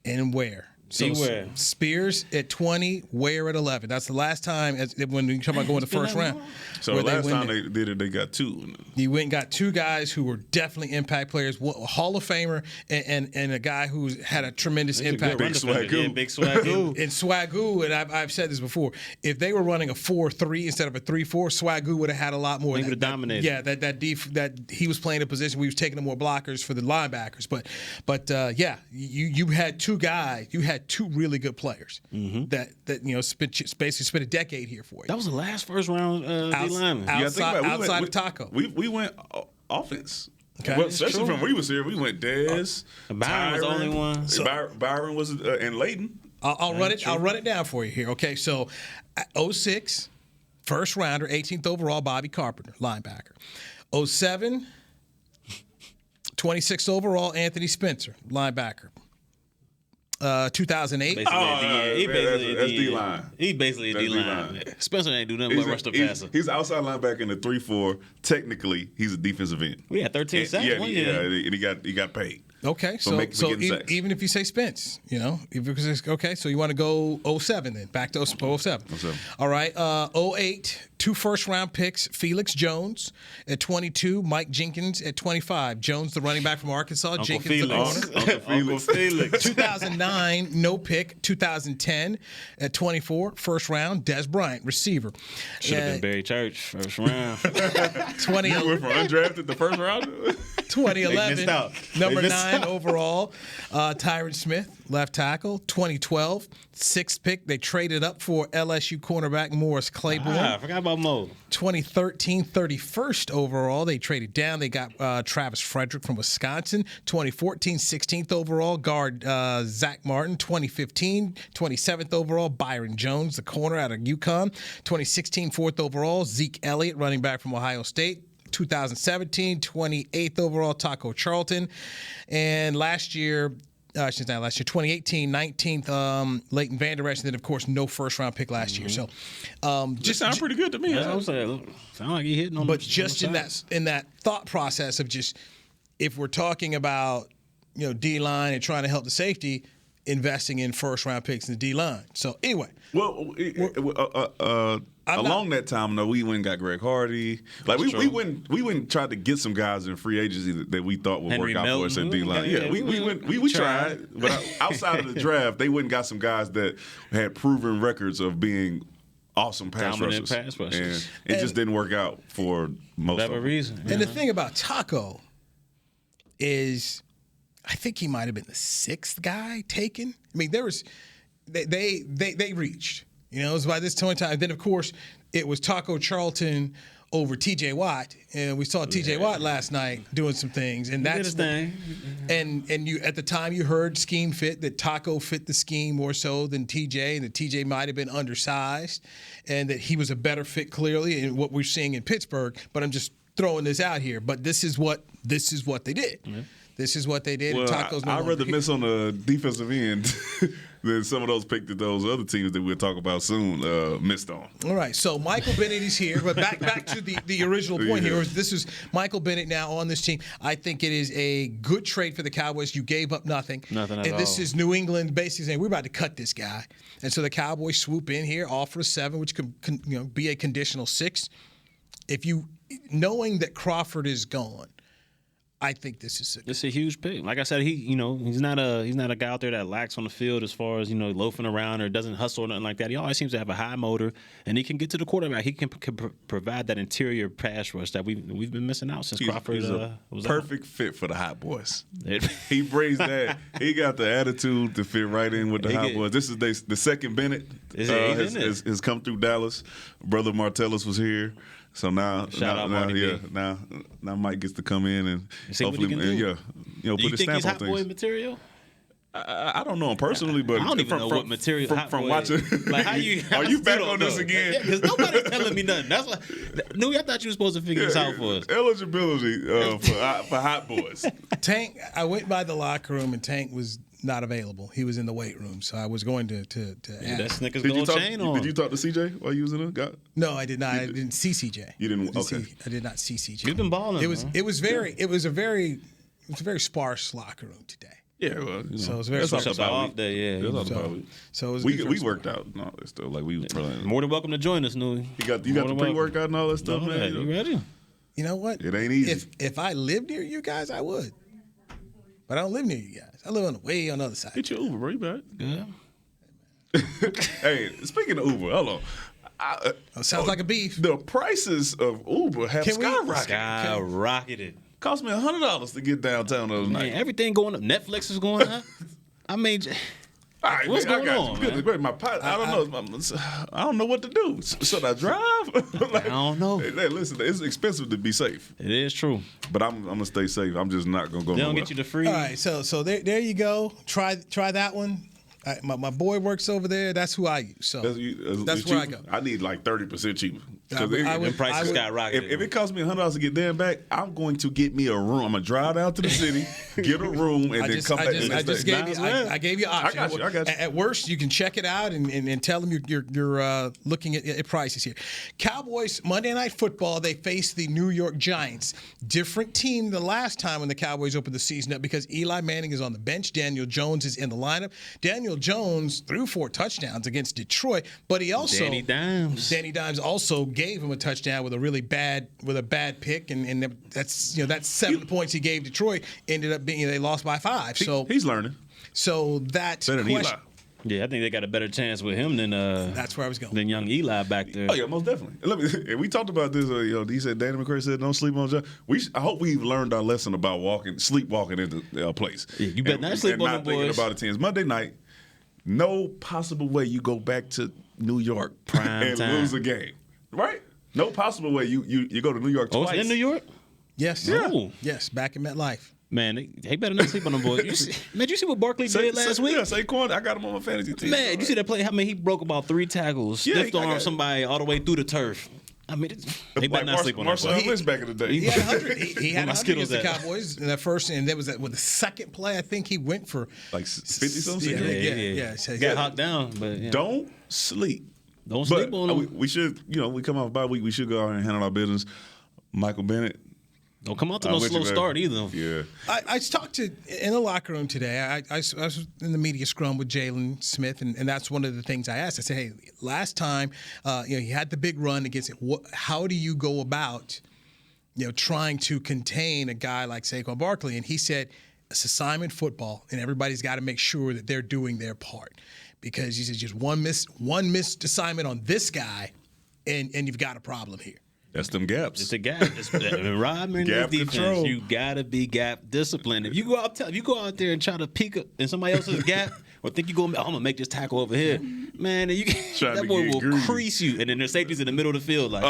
Speaker 3: And where? So Spears at 20, Ware at 11. That's the last time when you talk about going to the first round.
Speaker 5: So the last time they did it, they got 2.
Speaker 3: You went and got 2 guys who were definitely impact players, a Hall of Famer and a guy who had a tremendous impact.
Speaker 5: Big Swagoo.
Speaker 4: Big Swagoo.
Speaker 3: And Swagoo, and I've said this before, if they were running a 4-3 instead of a 3-4, Swagoo would have had a lot more.
Speaker 4: He would have dominated.
Speaker 3: Yeah, that he was playing a position where he was taking more blockers for the linebackers. But you had 2 guys. You had 2 really good players that basically spent a decade here for you.
Speaker 4: That was the last first round D-lineman.
Speaker 3: Outside of Taco.
Speaker 5: We went offense.
Speaker 3: Okay.
Speaker 5: Well, especially from when we was here, we went Dez.
Speaker 4: Byron was the only one.
Speaker 5: Byron was and Layton.
Speaker 3: I'll run it down for you here. Okay, so 06, first rounder, 18th overall, Bobby Carpenter, linebacker. 07, 26th overall, Anthony Spencer, linebacker. 2008.
Speaker 5: That's D-line.
Speaker 4: He basically a D-line. Spencer ain't do nothing but rush the passer.
Speaker 5: He's outside linebacker in the 3-4. Technically, he's a defensive end.
Speaker 4: We had 13 sacks.
Speaker 5: And he got paid.
Speaker 3: Okay, so even if you say Spence, so you want to go 07 then, back to 07. All right, 08, 2 first-round picks, Felix Jones at 22, Mike Jenkins at 25. Jones, the running back from Arkansas,
Speaker 4: Uncle
Speaker 3: Jenkins,
Speaker 4: Felix.
Speaker 3: the corner.
Speaker 4: Uncle Felix.
Speaker 3: 2009, no pick. 2010 at 24, first round, Des Bryant, receiver.
Speaker 4: Should have been Barry Church, first round.
Speaker 3: 2011.
Speaker 5: You went from undrafted the first round?
Speaker 3: 2011, number 9 overall, Tyron Smith, left tackle. 2012, 6th pick. They traded up for LSU cornerback Morris Claiborne.
Speaker 4: I forgot about Mo.
Speaker 3: 2013, 31st overall. They traded down. They got Travis Frederick from Wisconsin. 2014, 16th overall, guard Zach Martin. 2015, 27th overall, Byron Jones, the corner out of UConn. 2016, 4th overall, Zeke Elliott, running back from Ohio State. 2017, 28th overall, Taco Charlton. And last year, 2018, 19th, Leighton Vander Esch, and then, of course, no first-round pick last year. So,
Speaker 5: just sound pretty good to me.
Speaker 4: That's what I'm saying. Sound like he hitting on.
Speaker 3: But just in that thought process of just, if we're talking about D-line and trying to help the safety, investing in first-round picks in the D-line. So, anyway.
Speaker 5: Well, along that time, though, we went and got Greg Hardy. Like we went tried to get some guys in free agency that we thought would work out for us at D-line. Yeah, we tried. But outside of the draft, they went and got some guys that had proven records of being awesome pass rushers. And it just didn't work out for most of them.
Speaker 4: reason.
Speaker 3: And the thing about Taco is I think he might have been the 6th guy taken. I mean, there was they reached. You know, it was by this point in time. Then, of course, it was Taco Charlton over T.J. Watt, and we saw T.J. Watt last night doing some things, and that's
Speaker 4: his thing.
Speaker 3: And you at the time you heard scheme fit that Taco fit the scheme more so than T.J. and that T.J. might have been undersized, and that he was a better fit clearly in what we're seeing in Pittsburgh. But I'm just throwing this out here. But this is what they did. Mm-hmm. This is what they did.
Speaker 5: Well,
Speaker 3: and Taco's no
Speaker 5: I'd rather miss on the defensive end than some of those picks that those other teams that we'll talk about soon missed on.
Speaker 3: All right, so Michael Bennett is here, but back to the original point here. This is Michael Bennett now on this team. I think it is a good trade for the Cowboys. You gave up nothing.
Speaker 4: Nothing at all.
Speaker 3: And this is New England basically saying, we're about to cut this guy. And so the Cowboys swoop in here, offer a 7, which could be a conditional 6. Knowing that Crawford is gone, I think this is
Speaker 4: a huge pick. Like I said, he's not a guy out there that lacks on the field as far as loafing around or doesn't hustle or nothing like that. He always seems to have a high motor, and he can get to the quarterback. He can provide that interior pass rush that we've been missing out since Crawford was
Speaker 5: perfect fit for the Hot Boys. He brings that. He got the attitude to fit right in with the Hot Boys. This is the second Bennett has come through Dallas. Brother Martellus was here. So now Mike gets to come in and hopefully, put his stamp on things.
Speaker 4: Boy material?
Speaker 5: I don't know him personally, but
Speaker 4: I don't even know what material
Speaker 5: from watching.
Speaker 4: Like how you?
Speaker 5: Are you back on this again?
Speaker 4: Because nobody's telling me nothing. That's why. Newy, I thought you were supposed to figure this out for us.
Speaker 5: Eligibility for Hot Boys.
Speaker 3: Tank. I went by the locker room and Tank was not available. He was in the weight room, so I was going to ask.
Speaker 4: That Snickers gold chain on.
Speaker 5: Did you talk to CJ while you was in there?
Speaker 3: No, I did not. I didn't see CJ.
Speaker 5: You didn't? Okay.
Speaker 3: I did not see CJ.
Speaker 4: You've been balling.
Speaker 3: It was a very sparse locker room today.
Speaker 5: Yeah, well,
Speaker 3: so it was very sparse.
Speaker 4: Off day, yeah.
Speaker 3: So it was
Speaker 5: we worked out and all that stuff. Like we
Speaker 4: more than welcome to join us, Newy.
Speaker 5: You got the pre-workout and all that stuff, man.
Speaker 4: You ready?
Speaker 3: You know what?
Speaker 5: It ain't easy.
Speaker 3: If I lived near you guys, I would. But I don't live near you guys. I live way on the other side.
Speaker 5: Get your Uber, bro. You back?
Speaker 4: Yeah.
Speaker 5: Hey, speaking of Uber, hold on.
Speaker 3: Sounds like a beef.
Speaker 5: The prices of Uber have
Speaker 4: skyrocketed.
Speaker 5: Cost me $100 to get downtown the other night.
Speaker 4: Everything going up. Netflix is going up. I mean, what's going on?
Speaker 5: I don't know what to do. Should I drive?
Speaker 4: I don't know.
Speaker 5: Hey, listen, it's expensive to be safe.
Speaker 4: It is true.
Speaker 5: But I'm gonna stay safe. I'm just not gonna go.
Speaker 4: They don't get you the free.
Speaker 3: All right, so there you go. Try that one. My boy works over there. That's who I use. So that's where I go.
Speaker 5: I need like 30% cheaper.
Speaker 4: Because prices skyrocketed.
Speaker 5: If it costs me $100 to get there and back, I'm going to get me a room. I'm gonna drive down to the city, get a room, and then come back the next day.
Speaker 3: I gave you an option.
Speaker 5: I got you.
Speaker 3: At worst, you can check it out and tell them you're looking at prices here. Cowboys Monday Night Football. They face the New York Giants. Different team than last time when the Cowboys opened the season up because Eli Manning is on the bench. Daniel Jones is in the lineup. Daniel Jones threw 4 touchdowns against Detroit, but he also Danny Dimes also gave him a touchdown with a bad pick, and that's 7 points he gave Detroit ended up being they lost by 5. So
Speaker 5: he's learning.
Speaker 3: So that's
Speaker 5: better than Eli.
Speaker 4: Yeah, I think they got a better chance with him than
Speaker 3: that's where I was going.
Speaker 4: Than young Eli back there.
Speaker 5: Oh yeah, most definitely. We talked about this. He said Danny McCray said don't sleep on John. I hope we've learned our lesson about sleepwalking into a place.
Speaker 4: Yeah, you better not sleep on the boys.
Speaker 5: Thinking about it. It's Monday night. No possible way you go back to New York and lose a game, right? No possible way you go to New York twice.
Speaker 4: Oh, it's in New York?
Speaker 3: Yes.
Speaker 5: Yeah.
Speaker 3: Yes, back in MetLife.
Speaker 4: Man, they better not sleep on them boys. You see what Barkley did last week?
Speaker 5: Yeah, Saquon, I got him on my fantasy team.
Speaker 4: Man, you see that play? I mean, he broke about 3 tackles, stiff armed somebody all the way through the turf. I mean, they better not sleep on that.
Speaker 5: Marcel Lynch back in the day.
Speaker 3: He had 100. He had 100 against the Cowboys in that first, and there was with the second play. I think he went for
Speaker 5: like 50-something.
Speaker 3: Yeah.
Speaker 4: So got knocked down, but
Speaker 5: don't sleep.
Speaker 4: Don't sleep on him.
Speaker 5: We should, we come off a bye week. We should go out and handle our business. Michael Bennett,
Speaker 4: Don't come out to no slow start either.
Speaker 5: Yeah.
Speaker 3: I talked to in the locker room today. I was in the media scrum with Jalen Smith, and that's one of the things I asked. I said, "Hey, last time, he had the big run against it. How do you go about, trying to contain a guy like Saquon Barkley?" And he said, "It's assignment football, and everybody's got to make sure that they're doing their part, because he says just one missed assignment on this guy, and you've got a problem here."
Speaker 5: That's them gaps.
Speaker 4: It's a gap. Rodman
Speaker 5: Gap
Speaker 4: defense.
Speaker 5: control.
Speaker 4: You gotta be gap disciplined. If you go out there and try to peek up in somebody else's gap, or think I'm gonna make this tackle over here, man, that boy will crease you. And then there's safeties in the middle of the field, like,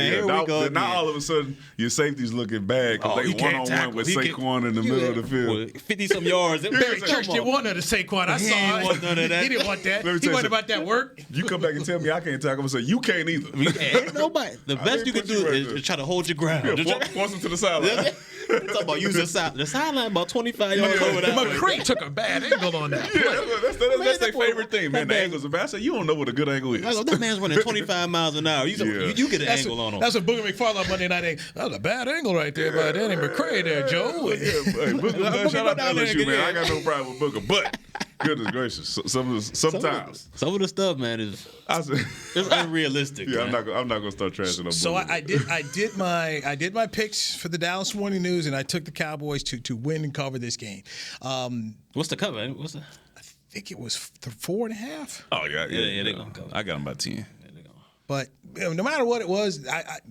Speaker 4: here we go.
Speaker 5: Now all of a sudden your safety's looking bad because they one-on-one with Saquon in the middle of the field.
Speaker 4: 50-some yards.
Speaker 3: Barry Church didn't want none of Saquon. I saw it.
Speaker 4: Want none of that.
Speaker 3: He didn't want that. He wasn't about that work.
Speaker 5: You come back and tell me I can't tackle, I'm gonna say you can't either.
Speaker 4: Ain't nobody. The best you can do is try to hold your ground.
Speaker 5: Force him to the sideline.
Speaker 4: Talk about using the sideline about 25 yards over that.
Speaker 3: McCray took a bad angle on that.
Speaker 5: Yeah, that's their favorite thing, man. The angles are bad. I said, you don't know what a good angle is.
Speaker 4: That man's running 25 miles an hour. You get an angle on him.
Speaker 3: That's what Booger McFarland Monday night. That was a bad angle right there by Danny McCray there, Joe.
Speaker 5: Hey, Booger, shout out to LSU, man. I got no problem with Booger, but goodness gracious, sometimes
Speaker 4: some of the stuff, man, is it's unrealistic.
Speaker 5: Yeah,
Speaker 4: man.
Speaker 5: I'm not gonna start trashing them.
Speaker 3: So I did my picks for the Dallas Morning News, and I took the Cowboys to win and cover this game.
Speaker 4: What's the cover? What's the?
Speaker 3: I think it was 4.5.
Speaker 5: Oh yeah,
Speaker 4: they're gonna cover.
Speaker 5: I got them about 10.
Speaker 3: But no matter what it was,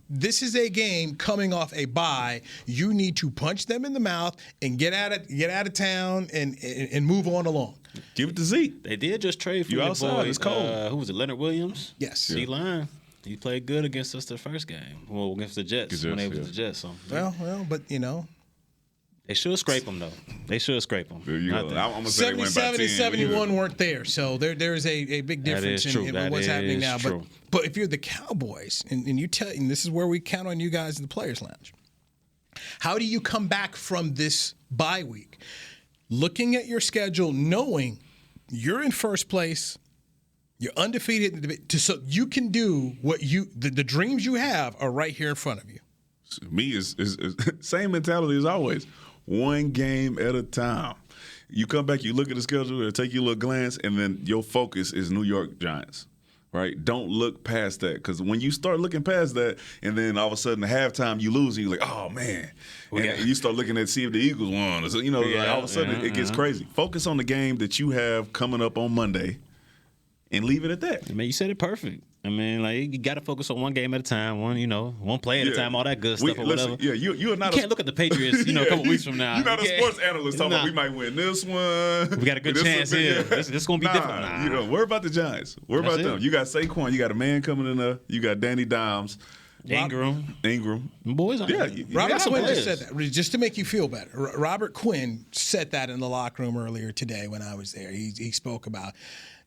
Speaker 3: this is a game coming off a bye. You need to punch them in the mouth and get out of town and move on along.
Speaker 5: Give it to Zeke.
Speaker 4: They did just trade for
Speaker 5: you
Speaker 4: your
Speaker 5: outside.
Speaker 4: boy.
Speaker 5: It's cold.
Speaker 4: Who was it? Leonard Williams.
Speaker 3: Yes.
Speaker 4: D-line. He played good against us the first game. Well, against the Jets when they was the Jets. So
Speaker 3: well, but
Speaker 4: they should scrape them though. They should scrape them.
Speaker 5: There you go. I'm gonna say
Speaker 3: 77 and 71 weren't there, so there is a big difference in what's happening now.
Speaker 4: True.
Speaker 3: But if you're the Cowboys and and this is where we count on you guys in the Players Lounge. How do you come back from this bye week, looking at your schedule, knowing you're in first place, you're undefeated, so you can do what the dreams you have are right here in front of you?
Speaker 5: Me is same mentality as always. One game at a time. You come back, you look at the schedule, it'll take you a little glance, and then your focus is New York Giants, right? Don't look past that, because when you start looking past that, and then all of a sudden at halftime you lose, and you're like, oh man, and you start looking at see if the Eagles won, or so, like all of a sudden it gets crazy. Focus on the game that you have coming up on Monday, and leave it at that.
Speaker 4: I mean, you said it perfect. I mean, like, you got to focus on one game at a time, one play at a time, all that good stuff or whatever.
Speaker 5: Yeah, you are not.
Speaker 4: You can't look at the Patriots, a couple weeks from now.
Speaker 5: You're not a sports analyst talking about we might win this one.
Speaker 4: We got a good chance here. This is going to be different.
Speaker 5: Nah. Worry about the Giants. Worry about them. You got Saquon. You got a man coming in there. You got Danny Dimes.
Speaker 4: Ingram.
Speaker 5: Boys,
Speaker 3: Robert Quinn just said that, just to make you feel better. Robert Quinn said that in the locker room earlier today when I was there. He spoke about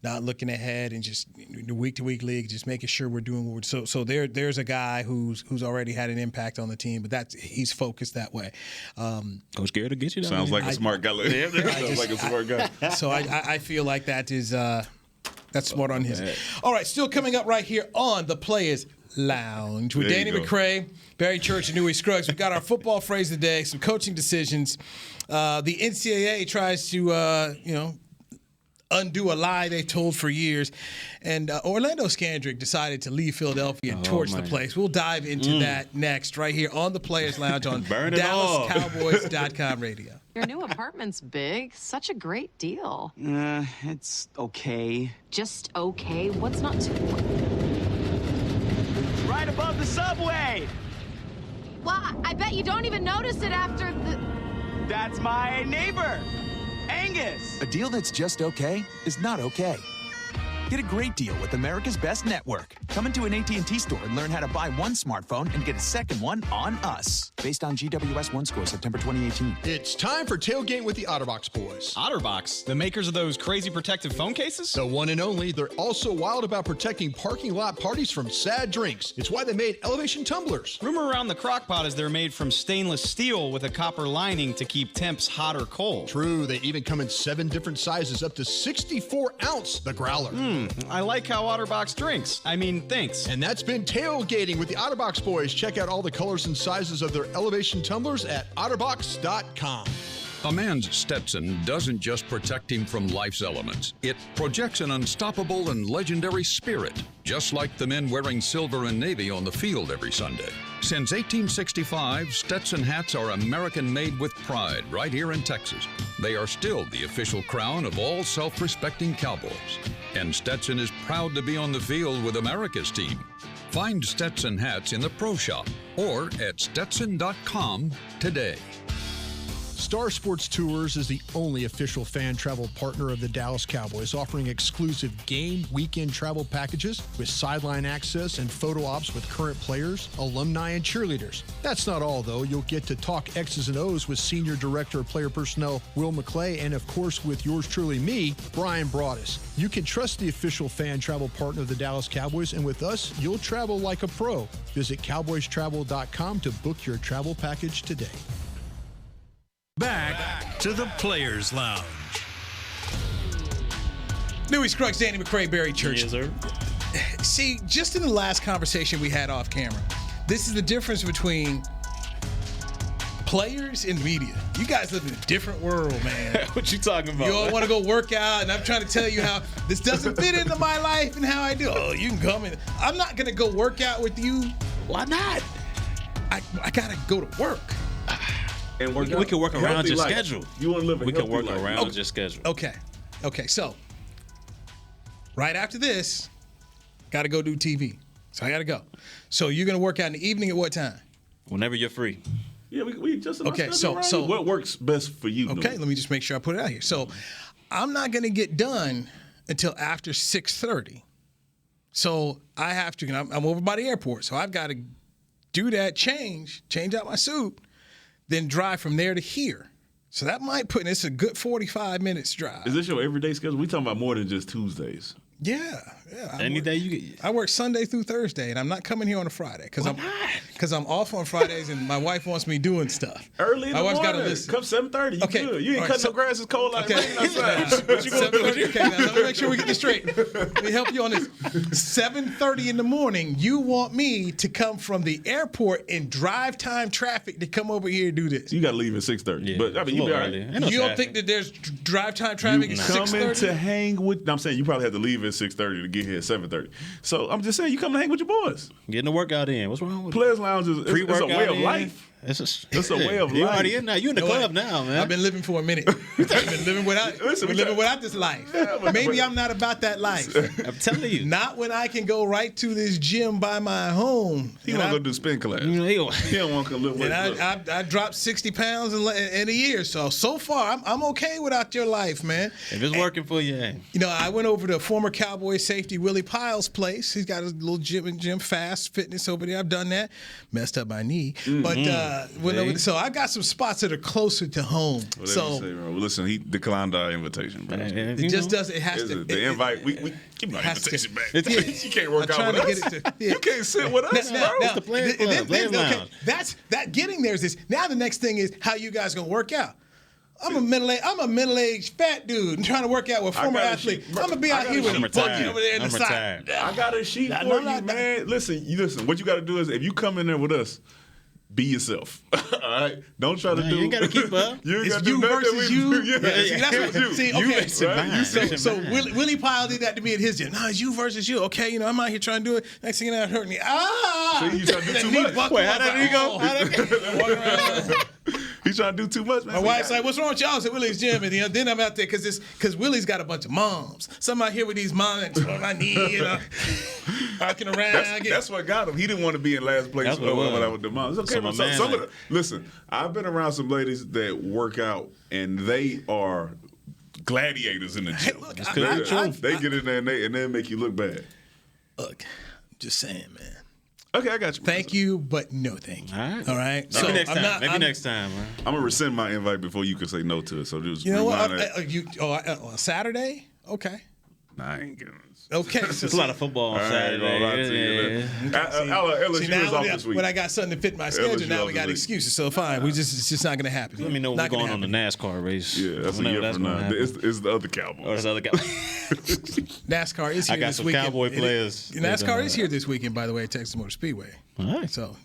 Speaker 3: not looking ahead and just the week-to-week league, just making sure we're doing what we're so there's a guy who's already had an impact on the team, but he's focused that way.
Speaker 4: Coach Garrett will get you.
Speaker 5: Sounds like a smart guy. Sounds like a smart guy.
Speaker 3: So I feel like that is that's smart on his. All right, still coming up right here on the Players Lounge with Danny McCray, Barry Church, and Newy Scruggs. We've got our football phrase of the day, some coaching decisions. The NCAA tries to undo a lie they've told for years. And Orlando Scandrick decided to leave Philadelphia and torch the place. We'll dive into that next right here on the Players Lounge on DallasCowboys.com radio.
Speaker 10: Your new apartment's big. Such a great deal.
Speaker 11: It's okay.
Speaker 10: Just okay? What's not too...
Speaker 11: It's right above the subway.
Speaker 10: Well, I bet you don't even notice it after the...
Speaker 11: That's my neighbor. Angus.
Speaker 12: A deal that's just okay is not okay. Get a great deal with America's Best Network. Come into an AT&T store and learn how to buy one smartphone and get a second one on us. Based on GWS 1 score, September 2018.
Speaker 13: It's time for Tailgate with the OtterBox boys.
Speaker 6: OtterBox? The makers of those crazy protective phone cases?
Speaker 13: The one and only. They're also wild about protecting parking lot parties from sad drinks. It's why they made Elevation Tumblers.
Speaker 6: Rumor around the crockpot is they're made from stainless steel with a copper lining to keep temps hot or cold.
Speaker 13: True. They even come in 7 different sizes, up to 64 ounce, the Growler.
Speaker 14: I like how OtterBox drinks. Thinks.
Speaker 13: And that's been tailgating with the OtterBox boys. Check out all the colors and sizes of their elevation tumblers at otterbox.com.
Speaker 15: A man's Stetson doesn't just protect him from life's elements. It projects an unstoppable and legendary spirit, just like the men wearing silver and navy on the field every Sunday. Since 1865, Stetson hats are American-made with pride right here in Texas. They are still the official crown of all self-respecting Cowboys. And Stetson is proud to be on the field with America's team. Find Stetson hats in the Pro Shop or at Stetson.com today.
Speaker 13: Star Sports Tours is the only official fan travel partner of the Dallas Cowboys, offering exclusive game weekend travel packages with sideline access and photo ops with current players, alumni, and cheerleaders. That's not all, though. You'll get to talk X's and O's with Senior Director of Player Personnel Will McCray, and of course with yours truly, me, Brian Broaddus. You can trust the official fan travel partner of the Dallas Cowboys, and with us, you'll travel like a pro. Visit cowboystravel.com to book your travel package today.
Speaker 1: Back to the Players Lounge.
Speaker 3: Newy Scruggs, Danny McCray, Barry Church.
Speaker 4: Yes, sir.
Speaker 3: See, just in the last conversation we had off camera, this is the difference between players and media. You guys live in a different world, man.
Speaker 4: What you talking about?
Speaker 3: You all want to go work out, and I'm trying to tell you how this doesn't fit into my life and how I do. Oh, you can come in. I'm not going to go work out with you.
Speaker 4: Why not?
Speaker 3: I got to go to work.
Speaker 5: And
Speaker 4: we can work around your schedule.
Speaker 5: You want to live a
Speaker 4: We can work
Speaker 5: life.
Speaker 4: around your schedule.
Speaker 3: Okay. So, right after this, got to go do TV. So I got to go. So you're going to work out in the evening at what time?
Speaker 4: Whenever you're free.
Speaker 5: Yeah, we just
Speaker 3: okay. So
Speaker 5: what works best for you?
Speaker 3: Okay, let me just make sure I put it out here. So I'm not going to get done until after 6:30. So I have to. I'm over by the airport, so I've got to do that, change out my suit, then drive from there to here. So that might put it's a good 45 minutes drive.
Speaker 5: Is this your everyday schedule? We talking about more than just Tuesdays.
Speaker 3: Yeah.
Speaker 4: Any day you get.
Speaker 3: I work Sunday through Thursday, and I'm not coming here on a Friday because I'm off on Fridays, and my wife wants me doing stuff.
Speaker 5: Early in the morning.
Speaker 3: Gotta listen.
Speaker 5: Come 7:30. You
Speaker 3: okay.
Speaker 5: good. You ain't cutting no grass. It's cold out.
Speaker 3: Okay.
Speaker 5: Raining outside. What you gonna do?
Speaker 3: Okay, now let me make sure we get this straight. Let me help you on this. 7:30 in the morning. You want me to come from the airport in drive time traffic to come over here and do this?
Speaker 5: You got to leave at 6:30.
Speaker 4: Yeah,
Speaker 5: but I mean, you be all right.
Speaker 3: You don't think that there's drive time traffic at 6:30?
Speaker 5: Coming to hang with. I'm saying you probably have to leave at 6:30 to get here at 7:30. So I'm just saying you come to hang with your boys.
Speaker 4: Getting the workout in. What's wrong with
Speaker 5: Players Lounge is it's a way of life.
Speaker 4: It's
Speaker 5: a way of life.
Speaker 4: You already in now. You in the club now, man.
Speaker 3: I've been living for a minute. I've been living without this life.
Speaker 5: Yeah,
Speaker 3: Maybe I'm not about that life.
Speaker 4: I'm telling you.
Speaker 3: Not when I can go right to this gym by my home.
Speaker 5: He want to go do spin class. He don't want to come live with
Speaker 3: I dropped 60 pounds in a year. So far, I'm okay without your life, man.
Speaker 4: If it's working for you,
Speaker 3: I went over to former Cowboys safety Willie Piles' place. He's got a little gym, fast fitness over there. I've done that. Messed up my knee. But went over so I got some spots that are closer to home.
Speaker 5: Listen, he declined our invitation, bro.
Speaker 3: It just doesn't. It has to.
Speaker 5: The invite. We give my invitation back. You can't work
Speaker 3: out
Speaker 5: with us. You can't sit with us, bro.
Speaker 3: Now,
Speaker 4: the Players Lounge.
Speaker 3: That's getting there is this. Now the next thing is how you guys gonna work out. I'm a middle-aged fat dude and trying to work out with former athlete. I'm gonna be out here with a buggy over there in the side.
Speaker 5: I got a sheet for you, man. Listen. What you got to do is if you come in there with us, be yourself. All right? Don't try to do.
Speaker 4: You ain't got to keep up.
Speaker 5: You
Speaker 3: it's
Speaker 5: got
Speaker 3: you versus you.
Speaker 5: Yeah.
Speaker 3: That's what. See, okay.
Speaker 4: So
Speaker 3: Willie Pyle did that to me at his gym. No, it's you versus you. Okay, I'm out here trying to do it. Next thing you know, it hurt me.
Speaker 5: So you trying to do too much?
Speaker 4: Wait, how did he go?
Speaker 5: He's trying to do too much, man.
Speaker 3: My wife's like, "What's wrong with y'all?" I said, "Willie's gym." And then I'm out there because Willie's got a bunch of moms. So I'm out here with these moms on my knee, walking around.
Speaker 5: That's what got him. He didn't want to be in last place with the moms. It's okay. Listen, I've been around some ladies that work out and they are gladiators in the gym. They get in there and they make you look bad.
Speaker 3: Look, I'm just saying, man.
Speaker 5: Okay, I got you.
Speaker 3: Thank you, but no thank you. All right.
Speaker 4: Maybe next time. Maybe next time. Man.
Speaker 5: I'm gonna rescind my invite before you can say no to it. So just
Speaker 3: you know what? Saturday? Okay.
Speaker 5: Nah, I ain't getting this.
Speaker 3: Okay, so
Speaker 4: It's a lot of football on Saturday.
Speaker 5: I ain't gonna lie to you. LSU is off this week.
Speaker 3: when I got something to fit my schedule, now we got excuses. So fine, it's just not going to happen.
Speaker 4: Let me know what's going on in the NASCAR race.
Speaker 5: Yeah, that's a year from now. It's the other Cowboys.
Speaker 4: Oh, it's the other Cowboys.
Speaker 3: NASCAR is here this weekend.
Speaker 4: I got some Cowboy players.
Speaker 3: NASCAR is here this weekend, by the way, at Texas Motor Speedway.
Speaker 4: All right.
Speaker 3: So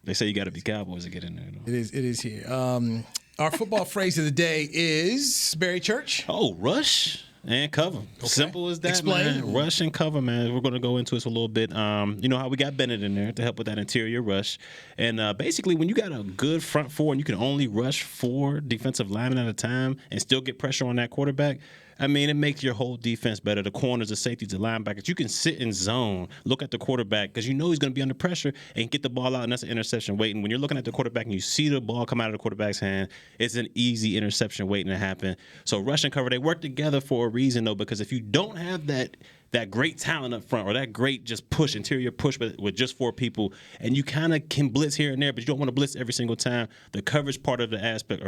Speaker 4: they say you got to be Cowboys to get in there. Though.
Speaker 3: It is here. Our football phrase of the day is Barry Church.
Speaker 4: Oh, rush and cover. Okay. Simple as that.
Speaker 3: Explain.
Speaker 4: Man. Rush and cover, man. We're going to go into this a little bit. You know how we got Bennett in there to help with that interior rush. And basically, when you got a good front four and you can only rush 4 defensive linemen at a time and still get pressure on that quarterback, I mean, it makes your whole defense better. The corners, the safeties, the linebackers. You can sit in zone, look at the quarterback, because you know he's going to be under pressure and get the ball out, and that's an interception waiting. When you're looking at the quarterback and you see the ball come out of the quarterback's hand, it's an easy interception waiting to happen. So rush and cover, they work together for a reason, though, because if you don't have that great talent up front or that great just push, interior push with just 4 people, and you kind of can blitz here and there, but you don't want to blitz every single time, the coverage part of the aspect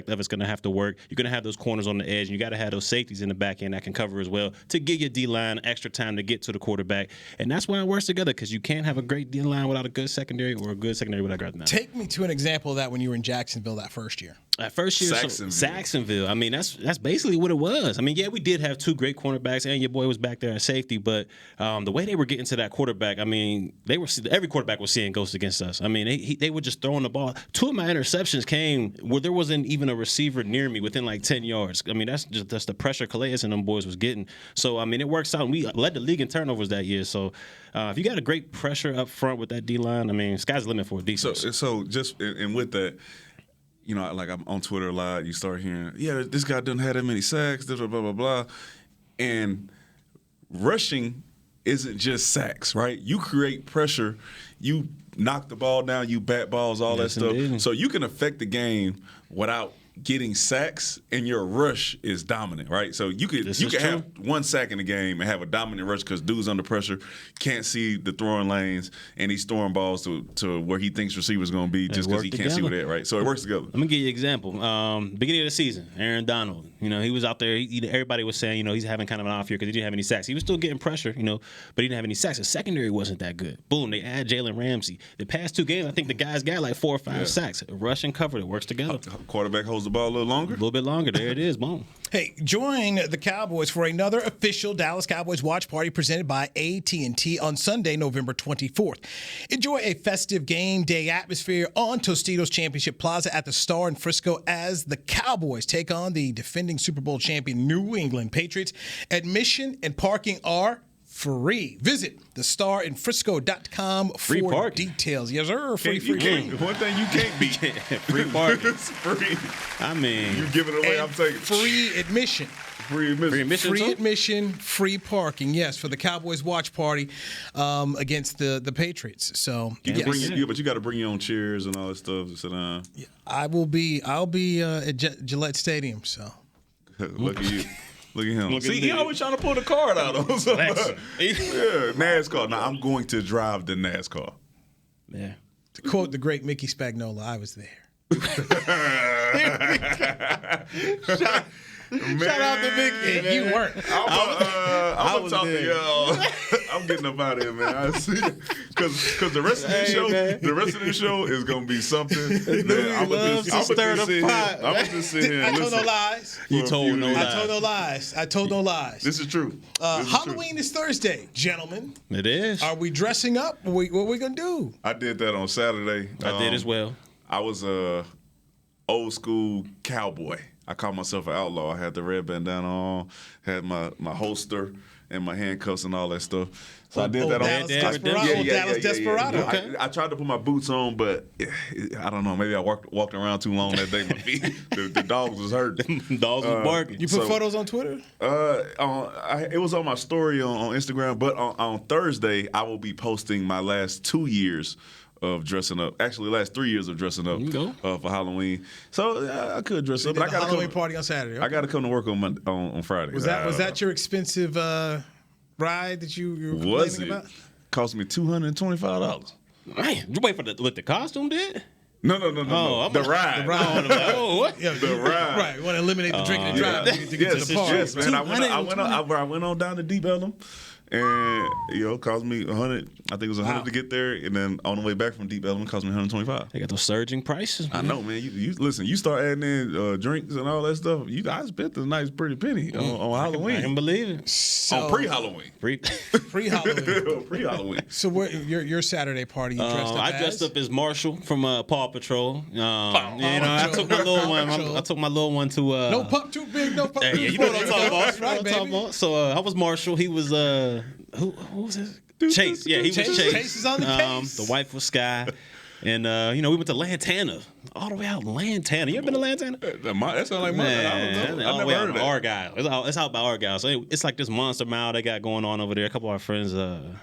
Speaker 4: of it's going to have to work. You're going to have those corners on the edge, and you got to have those safeties in the back end that can cover as well to give your D-line extra time to get to the quarterback. And that's why it works together, because you can't have a great D-line without a good secondary or a good secondary without a great line.
Speaker 3: Take me to an example of that when you were in Jacksonville that first year.
Speaker 4: That first year, Saxonville. I mean, that's basically what it was. I mean, yeah, we did have 2 great cornerbacks, and your boy was back there at safety, but the way they were getting to that quarterback, I mean, every quarterback was seeing ghosts against us. I mean, they were just throwing the ball. 2 of my interceptions came where there wasn't even a receiver near me within like 10 yards. I mean, that's the pressure Calais and them boys was getting. So, I mean, it works out. We led the league in turnovers that year. So, if you got a great pressure up front with that D-line, I mean, sky's the limit for a defense.
Speaker 5: So just and with that, you know, like I'm on Twitter a lot, you start hearing, yeah, this guy doesn't have that many sacks, blah, blah, blah, blah. And rushing isn't just sacks, right? You create pressure, you knock the ball down, you bat balls, all that stuff. Indeed. So you can affect the game without getting sacks, and your rush is dominant, right? So you could have 1 sack in the game and have a dominant rush because dude's under pressure, can't see the throwing lanes, and he's throwing balls to where he thinks receivers going to be just because he can't see where they're at, right? So it works together.
Speaker 4: Let me give you an example. Beginning of the season, Aaron Donald, you know, he was out there. Everybody was saying, you know, he's having kind of an off year because he didn't have any sacks. He was still getting pressure, you know, but he didn't have any sacks. The secondary wasn't that good. Boom, they add Jalen Ramsey. The past 2 games, I think the guys got like 4 or 5 sacks. Rush and cover, it works together.
Speaker 5: Quarterback holds the ball a little longer.
Speaker 4: A little bit longer. There it is. Boom.
Speaker 3: Hey, join the Cowboys for another official Dallas Cowboys watch party presented by AT&T on Sunday, November 24th. Enjoy a festive game day atmosphere on Tostitos Championship Plaza at the Star in Frisco as the Cowboys take on the defending Super Bowl champion New England Patriots. Admission and parking are free. Visit thestarinfrisco.com for details. Yes, sir. Free.
Speaker 5: One thing you can't beat.
Speaker 4: Free parking.
Speaker 5: It's free.
Speaker 4: I mean,
Speaker 5: you give it away, I'm taking
Speaker 3: free admission.
Speaker 5: Free admission.
Speaker 3: Free admission, free parking. Yes, for the Cowboys watch party against the Patriots. So
Speaker 5: but you got to bring your own chairs and all that stuff to sit down.
Speaker 3: Yeah, I'll be at Gillette Stadium. So
Speaker 5: look at you. Look at him. See, he always trying to pull the card out on somebody. Yeah, NASCAR. Now, I'm going to drive the NASCAR.
Speaker 3: Yeah. To quote the great Mickey Spagnola, I was there. Shout out to Mickey. Yeah, you weren't.
Speaker 5: I'm going to talk to y'all. I'm getting up out of here, man. I see. Because the rest of this show is going to be something. I'm going to just sit here and listen.
Speaker 3: I told no lies.
Speaker 4: You told no lies.
Speaker 3: I told no lies. I told no lies.
Speaker 5: This is true.
Speaker 3: Halloween is Thursday, gentlemen.
Speaker 4: It is.
Speaker 3: Are we dressing up? What are we going to do?
Speaker 5: I did that on Saturday.
Speaker 4: I did as well.
Speaker 5: I was a old school cowboy. I called myself an outlaw. I had the red bandana on, had my holster and my handcuffs and all that stuff. So I did that on
Speaker 3: Dallas Desperado.
Speaker 5: Okay. I tried to put my boots on, but I don't know. Maybe I walked around too long that day. My feet, the dogs was hurting.
Speaker 4: Dogs was barking.
Speaker 3: You put photos on Twitter?
Speaker 5: It was on my story on Instagram, but on Thursday I will be posting my last 2 years of dressing up. Actually, last 3 years of dressing up for Halloween. So I could dress up. But I got a
Speaker 3: Halloween party on Saturday. Okay.
Speaker 5: I got to come to work on Friday.
Speaker 3: Was that your expensive ride that you were complaining about?
Speaker 5: Cost me $225.
Speaker 4: Man, you wait for the costume did?
Speaker 5: No. The ride.
Speaker 3: The ride.
Speaker 4: What?
Speaker 3: Yeah,
Speaker 5: The ride.
Speaker 3: Right. We want to eliminate the drinking and driving to get to the park.
Speaker 5: Yes, man. I went on down to Deep Ellum. And it cost me $100. I think it was $100 to get there, and then on the way back from Deep Ellum, it cost me $125.
Speaker 4: They got those surging prices.
Speaker 5: I know, man. You listen. You start adding in drinks and all that stuff. I spent the nice pretty penny on Halloween.
Speaker 4: I can believe it.
Speaker 3: So,
Speaker 5: on pre-Halloween.
Speaker 3: Pre-Halloween.
Speaker 5: Pre-Halloween.
Speaker 3: So your Saturday party? You dressed up
Speaker 4: I dressed up as Marshall from Paw Patrol. I took my little one. I took my little one to.
Speaker 3: No pup too big. No pup.
Speaker 4: Yeah, you know what I'm talking about.
Speaker 3: Right, baby.
Speaker 4: So I was Marshall. He was who was his? Chase. Yeah, he was Chase.
Speaker 3: Chase is on the case.
Speaker 4: The wife was Sky. And, we went to Lantana. All the way out Lantana. You ever been to Lantana?
Speaker 5: That sounds like mine. I don't know.
Speaker 4: All the way out in Argyle. It's out by Argyle. So it's like this monster mile they got going on over there. A couple of our friends,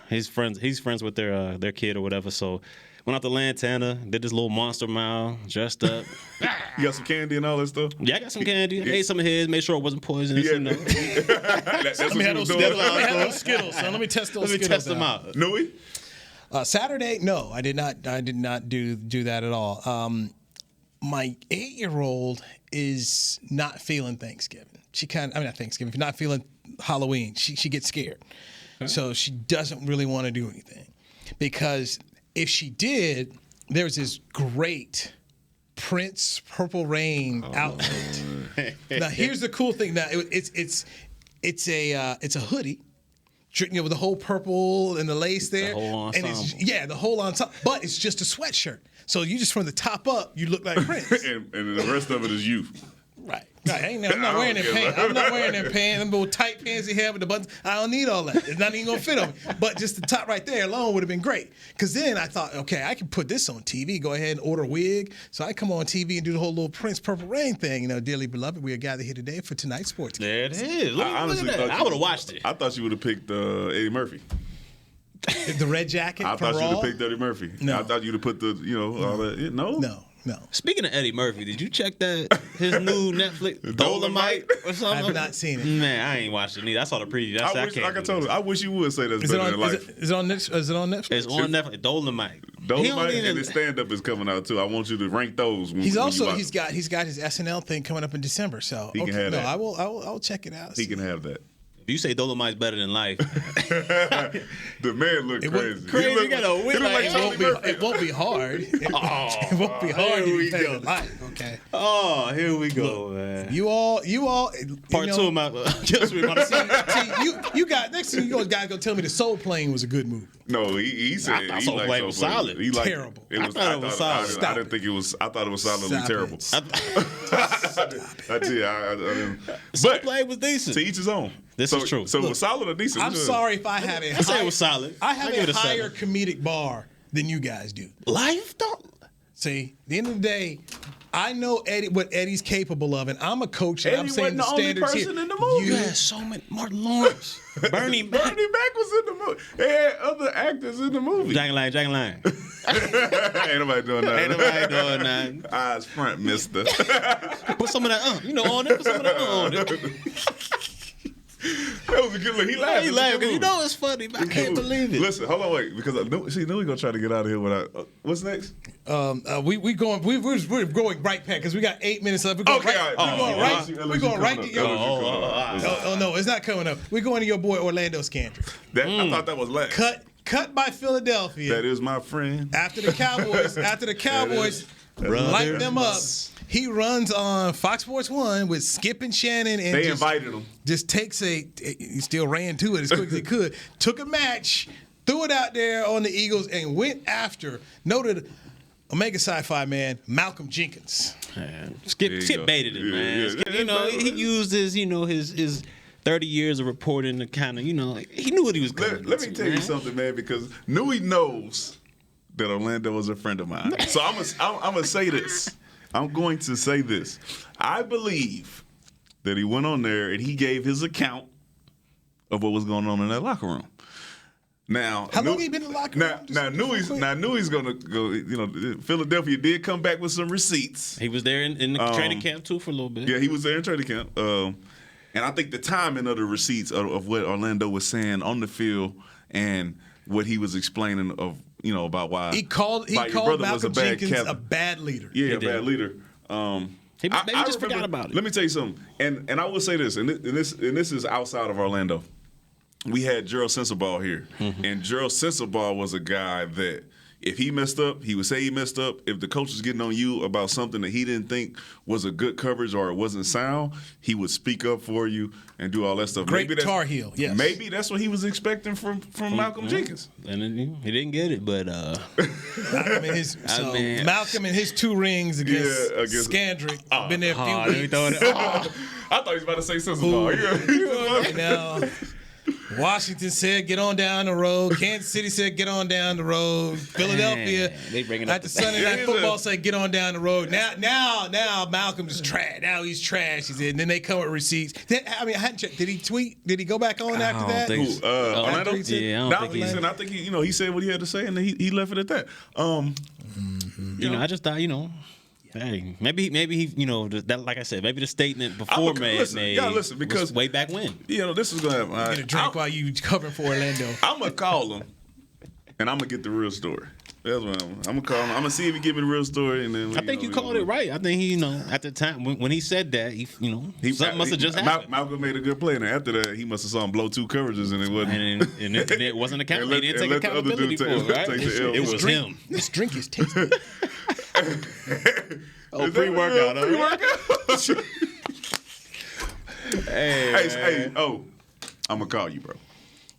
Speaker 4: he's friends with their kid or whatever. So went out to Lantana, did this little monster mile, dressed up.
Speaker 5: You got some candy and all that stuff?
Speaker 4: Yeah, I got some candy. I ate some of his, made sure it wasn't poisonous.
Speaker 5: Yeah. That's what you was doing.
Speaker 3: Let me have those Skittles. So let me test those Skittles.
Speaker 4: Test them out.
Speaker 5: Newy?
Speaker 3: Saturday, no, I did not do that at all. My 8-year-old is not feeling Thanksgiving. Not Thanksgiving, not feeling Halloween. She gets scared. Huh? So she doesn't really want to do anything. Because if she did, there's this great Prince Purple Rain outfit. Now here's the cool thing. Now it's a hoodie. With the whole purple and the lace there.
Speaker 4: The whole ensemble.
Speaker 3: The whole ensemble. But it's just a sweatshirt. So you just from the top up, you look like Prince.
Speaker 5: and the rest of it is you.
Speaker 3: Right. I'm not wearing them pants. I'm not wearing them pants. Them little tight pants you have with the buttons. I don't need all that. It's not even going to fit on me. But just the top right there alone would have been great. Because then I thought, okay, I can put this on TV, go ahead and order a wig. So I come on TV and do the whole little Prince Purple Rain thing. Dearly beloved, we are gathered here today for tonight's sports.
Speaker 4: There it is. Look at that. I would have watched it.
Speaker 5: I thought you would have picked Eddie Murphy.
Speaker 3: The red jacket.
Speaker 5: I thought you would have picked Eddie Murphy.
Speaker 3: No.
Speaker 5: I thought you'd have put all that.
Speaker 3: No.
Speaker 4: Speaking of Eddie Murphy, did you check his new Netflix Dolomite or something?
Speaker 3: I have not seen it.
Speaker 4: Man, I ain't watched it either. I saw the preview.
Speaker 5: I wish you would say that's better than life.
Speaker 3: Is it on Netflix?
Speaker 4: It's on Netflix. Dolomite.
Speaker 5: And his stand-up is coming out too. I want you to rank those.
Speaker 3: He's got his SNL thing coming up in December. So
Speaker 5: he can have that.
Speaker 3: I will check it out.
Speaker 5: He can have that.
Speaker 4: If you say Dolomite's better than life,
Speaker 5: the man looked crazy.
Speaker 4: Crazy, you got a wit like
Speaker 3: it won't be hard. It won't be hard to be better than life. Okay.
Speaker 4: Oh, here we go, man.
Speaker 3: You all.
Speaker 4: Part two of my.
Speaker 3: You got next thing you guys gonna tell me the Soul Plane was a good movie.
Speaker 5: No, he said
Speaker 4: I thought Soul Plane was solid.
Speaker 3: Terrible.
Speaker 5: I thought it was solid. I didn't think it was. I thought it was solidly terrible. I did.
Speaker 4: Soul Plane was decent.
Speaker 5: To each his own.
Speaker 4: This is true.
Speaker 5: So it was solid or decent?
Speaker 3: I'm sorry if I have a.
Speaker 4: I say it was solid.
Speaker 3: I have a higher comedic bar than you guys do.
Speaker 4: Life don't.
Speaker 3: See, at the end of the day, I know what Eddie's capable of, and I'm a coach. And
Speaker 5: Eddie
Speaker 3: I'm saying
Speaker 5: wasn't the only person in the movie.
Speaker 4: You had so many. Martin Lawrence, Bernie Mac.
Speaker 5: Bernie Mac was in the movie. They had other actors in the movie.
Speaker 4: Jack Line.
Speaker 5: Ain't nobody doing that. Eyes front, mister.
Speaker 4: Put some of that on it. Put some of that on it.
Speaker 5: That was a good look. He laughed.
Speaker 4: He laughed because it's funny. But I can't believe it.
Speaker 5: Listen, hold on, wait, because I knew we gonna try to get out of here without. What's next?
Speaker 3: We're going right back because we got 8 minutes left. We're going right to your. Oh no, it's not coming up. We're going to your boy Orlando Scandrick.
Speaker 5: I thought that was last.
Speaker 3: Cut by Philadelphia.
Speaker 5: That is my friend.
Speaker 3: After the Cowboys light them up. He runs on Fox Sports 1 with Skip and Shannon. And
Speaker 5: they invited him.
Speaker 3: Just he still ran to it as quick as he could. Took a match, threw it out there on the Eagles, and went after noted Omega Sci-Fi man Malcolm Jenkins.
Speaker 4: Skip baited him, man. Skip, he used his 30 years of reporting to kind of, he knew what he was going to do.
Speaker 5: Let me tell you something, man, because Newy knows that Orlando is a friend of mine. So I'm gonna say this. I'm going to say this. I believe that he went on there and he gave his account of what was going on in that locker room. Now,
Speaker 3: how long he been in the locker room?
Speaker 5: Now Newy's gonna go. Philadelphia did come back with some receipts.
Speaker 4: He was there in the training camp too for a little bit.
Speaker 5: Yeah, he was there in training camp. And I think the timing of the receipts of what Orlando was saying on the field and what he was explaining of about why
Speaker 3: he called Malcolm Jenkins a bad leader.
Speaker 5: Yeah, a bad leader.
Speaker 4: He just forgot about it.
Speaker 5: Let me tell you something, and I will say this, and this is outside of Orlando. We had Gerald Sensabaugh here, and Gerald Sensabaugh was a guy that if he messed up, he would say he messed up. If the coach was getting on you about something that he didn't think was a good coverage or it wasn't sound, he would speak up for you and do all that stuff.
Speaker 3: Great Tar Heel, yes.
Speaker 5: Maybe that's what he was expecting from Malcolm Jenkins.
Speaker 4: And he didn't get it, but
Speaker 3: Malcolm and his 2 rings against Scandrick been there a few weeks.
Speaker 5: I thought he was about to say Sensabaugh.
Speaker 3: Now, Washington said, get on down the road. Kansas City said, get on down the road. Philadelphia, after Sunday Night Football, said, get on down the road. Now Malcolm is trash. Now he's trash. He said, and then they come with receipts. I hadn't checked. Did he tweet? Did he go back on after that?
Speaker 4: I
Speaker 5: think he said what he had to say, and then he left it at that.
Speaker 4: I just thought, hey, maybe he, that, like I said, maybe the statement before
Speaker 5: listen, because
Speaker 4: way back when.
Speaker 5: This is gonna happen.
Speaker 3: Get a drink while you covering for Orlando.
Speaker 5: I'm gonna call him, and I'm gonna get the real story. That's what I'm gonna call him. I'm gonna see if he give me the real story, and then
Speaker 4: I think you called it right. I think he, at the time when he said that, something must have just happened.
Speaker 5: Malcolm made a good play, and after that, he must have saw him blow 2 coverages, and it wasn't.
Speaker 4: And it wasn't accountability. He didn't take accountability for it, right? It was him.
Speaker 3: This drink is tasty.
Speaker 4: Pre-workout.
Speaker 5: Hey, I'm gonna call you, bro.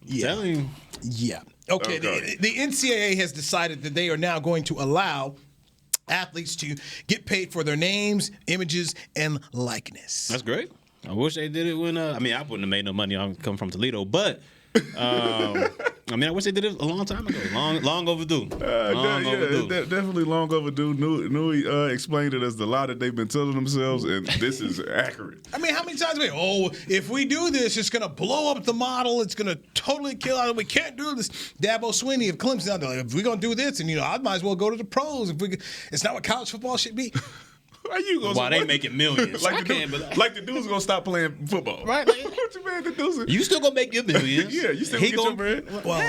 Speaker 3: Yeah. Okay. The NCAA has decided that they are now going to allow athletes to get paid for their names, images, and likeness.
Speaker 4: That's great. I wish they did it when. I wouldn't have made no money. I'm coming from Toledo, but. I wish they did it a long time ago. Long overdue.
Speaker 5: Definitely long overdue. Newy explained it as the lie that they've been telling themselves, and this is accurate.
Speaker 3: How many times if we do this, it's going to blow up the model. It's going to totally kill out. We can't do this. Dabo Swinney of Clemson, if we're going to do this, and I might as well go to the pros. It's not what college football should be.
Speaker 4: Why they making millions?
Speaker 5: Like the dude's gonna stop playing football,
Speaker 4: right?
Speaker 5: What you mean the dude's?
Speaker 4: You still gonna make your millions?
Speaker 5: Yeah, you still gonna get your bread.
Speaker 3: Well,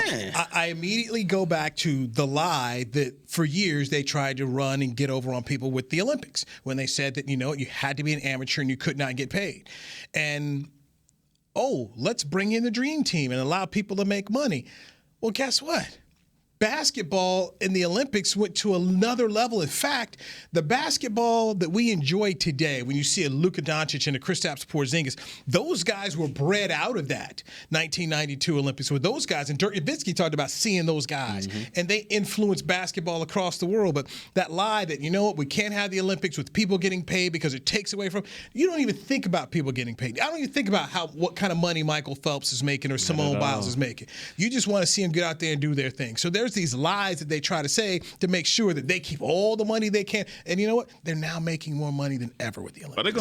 Speaker 3: I immediately go back to the lie that for years they tried to run and get over on people with the Olympics when they said that you had to be an amateur and you could not get paid, and let's bring in the dream team and allow people to make money. Well, guess what? Basketball in the Olympics went to another level. In fact, the basketball that we enjoy today, when you see a Luka Doncic and a Kristaps Porzingis, those guys were bred out of that 1992 Olympics. With those guys, and Dirk Nowitzki talked about seeing those guys, and they influenced basketball across the world. But that lie that, we can't have the Olympics with people getting paid because it takes away from, you don't even think about people getting paid. I don't even think about what kind of money Michael Phelps is making or Simone Biles is making. You just want to see them get out there and do their thing. So there's these lies that they try to say to make sure that they keep all the money they can. And you know what? They're now making more money than ever with the Olympics.
Speaker 5: Are they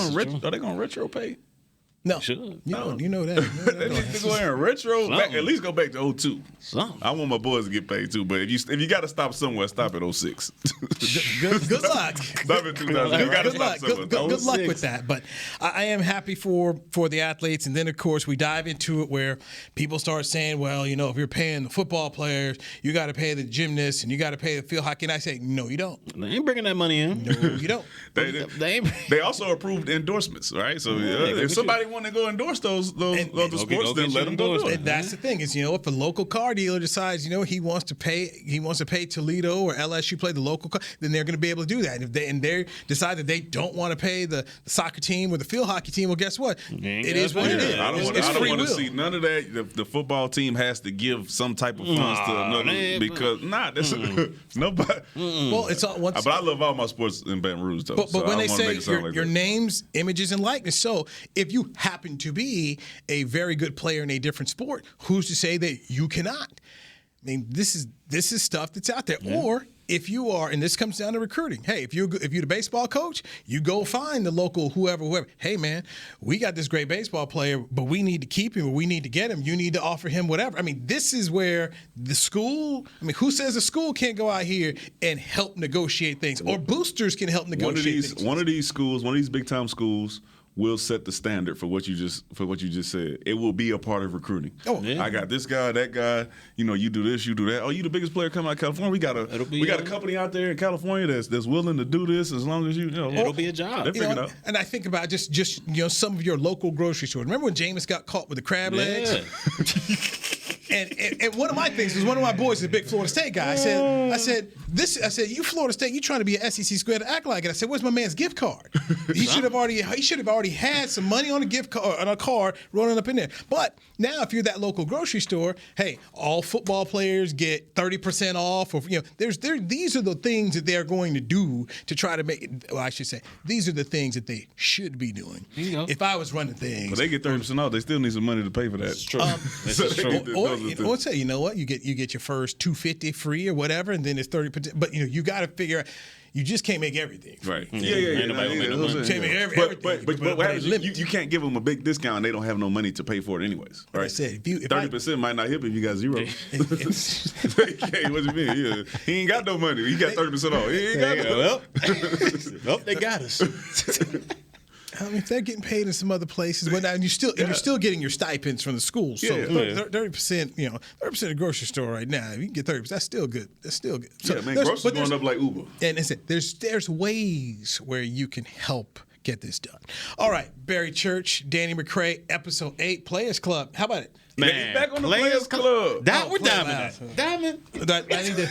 Speaker 5: going to retro pay?
Speaker 3: No.
Speaker 4: Should.
Speaker 3: You know that.
Speaker 5: They need to go ahead and retro. At least go back to 02. I want my boys to get paid too, but if you got to stop somewhere, stop at 06.
Speaker 3: Good luck.
Speaker 5: Stop at 2000. You got to stop somewhere.
Speaker 3: Good luck with that. But I am happy for the athletes. And then, of course, we dive into it where people start saying, well, if you're paying the football players, you got to pay the gymnasts and you got to pay the field hockey. And I say, no, you don't.
Speaker 4: They ain't bringing that money in.
Speaker 3: No, you don't.
Speaker 5: They also approved endorsements, right? So if somebody want to go endorse those other sports, then let them go do it.
Speaker 3: And that's the thing is, if a local car dealer decides, he wants to pay Toledo or LSU play the local car, then they're going to be able to do that. And if they decide that they don't want to pay the soccer team or the field hockey team, well, guess what? It is what it is.
Speaker 5: I don't want to see none of that. The football team has to give some type of funds to another because that's nobody.
Speaker 3: Well, it's all once.
Speaker 5: But I love all my sports in Baton Rouge, though.
Speaker 3: But when they say your names, images, and likeness, so if you happen to be a very good player in a different sport, who's to say that you cannot? I mean, this is stuff that's out there. Yeah. Or if you are, and this comes down to recruiting. Hey, if you're the baseball coach, you go find the local whoever. Hey, man, we got this great baseball player, but we need to keep him or we need to get him. You need to offer him whatever. I mean, this is where the school. I mean, who says a school can't go out here and help negotiate things, or boosters can help negotiate things?
Speaker 5: One of these schools, one of these big time schools, will set the standard for what you just said. It will be a part of recruiting.
Speaker 3: Oh, yeah.
Speaker 5: I got this guy, that guy. You know, you do this, you do that. Oh, you the biggest player coming out of California. We got a company out there in California that's willing to do this as long as you know.
Speaker 4: It'll be a job.
Speaker 5: They figure it out.
Speaker 3: And I think about just some of your local grocery stores. Remember when Jameis got caught with the crab legs? And one of my things was one of my boys is a big Florida State guy. I said, you Florida State, you trying to be an SEC square to act like it. I said, where's my man's gift card? He should have already had some money on a gift card on a card rolling up in there. But now if you're that local grocery store, hey, all football players get 30% off, or these are the things that they're going to do to try to make. Well, I should say these are the things that they should be doing. If I was running things,
Speaker 5: but they get 30% off. They still need some money to pay for that.
Speaker 4: That's true. That's true.
Speaker 3: Or say, you know what, you get your first $250 free or whatever, and then it's 30%. But you got to figure out. You just can't make everything.
Speaker 5: Right.
Speaker 3: Yeah.
Speaker 5: But what happens, you can't give them a big discount and they don't have no money to pay for it anyways. Right?
Speaker 3: Like I said,
Speaker 5: 30% might not hit if you got zero. What you mean? Yeah. He ain't got no money. He got 30% off. He ain't got no.
Speaker 4: Well, they got us.
Speaker 3: I mean, if they're getting paid in some other places, but now you're still getting your stipends from the schools. So 30%, 30% of grocery store right now, if you can get 30%, that's still good. So
Speaker 5: groceries going up like Uber.
Speaker 3: And there's ways where you can help get this done. All right, Barry Church, Danny McCray, episode 8, Players Club. How about it?
Speaker 5: Man, he's back on the Players Club.
Speaker 4: We're diamond. Diamond.
Speaker 3: I need to.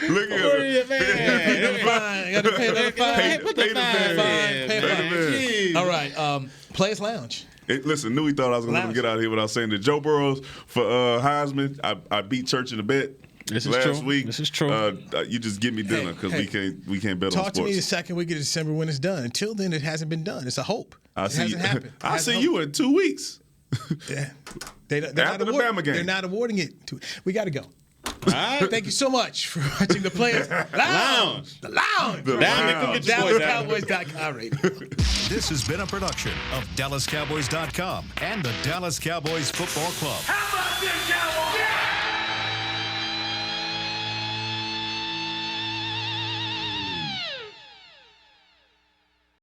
Speaker 5: Look at him.
Speaker 3: I got to pay another fine. All right, Players Lounge.
Speaker 5: Listen, Newy thought I was going to let him get out of here without saying that Joe Burrows for Heisman. I beat Church in the bet. Last week.
Speaker 4: This is true.
Speaker 5: You just give me dinner because we can't bet on sports.
Speaker 3: Talk to me the second week of December when it's done. Until then, it hasn't been done. It's a hope. It hasn't happened.
Speaker 5: I'll see you in 2 weeks.
Speaker 3: Yeah. They're
Speaker 5: After the Bama game.
Speaker 3: They're not awarding it. We got to go. All right. Thank you so much for watching the Players Lounge. The Lounge. DallasCowboys.com radio.
Speaker 1: This has been a production of DallasCowboys.com and the Dallas Cowboys Football Club.
Speaker 9: How about this, Cowboys?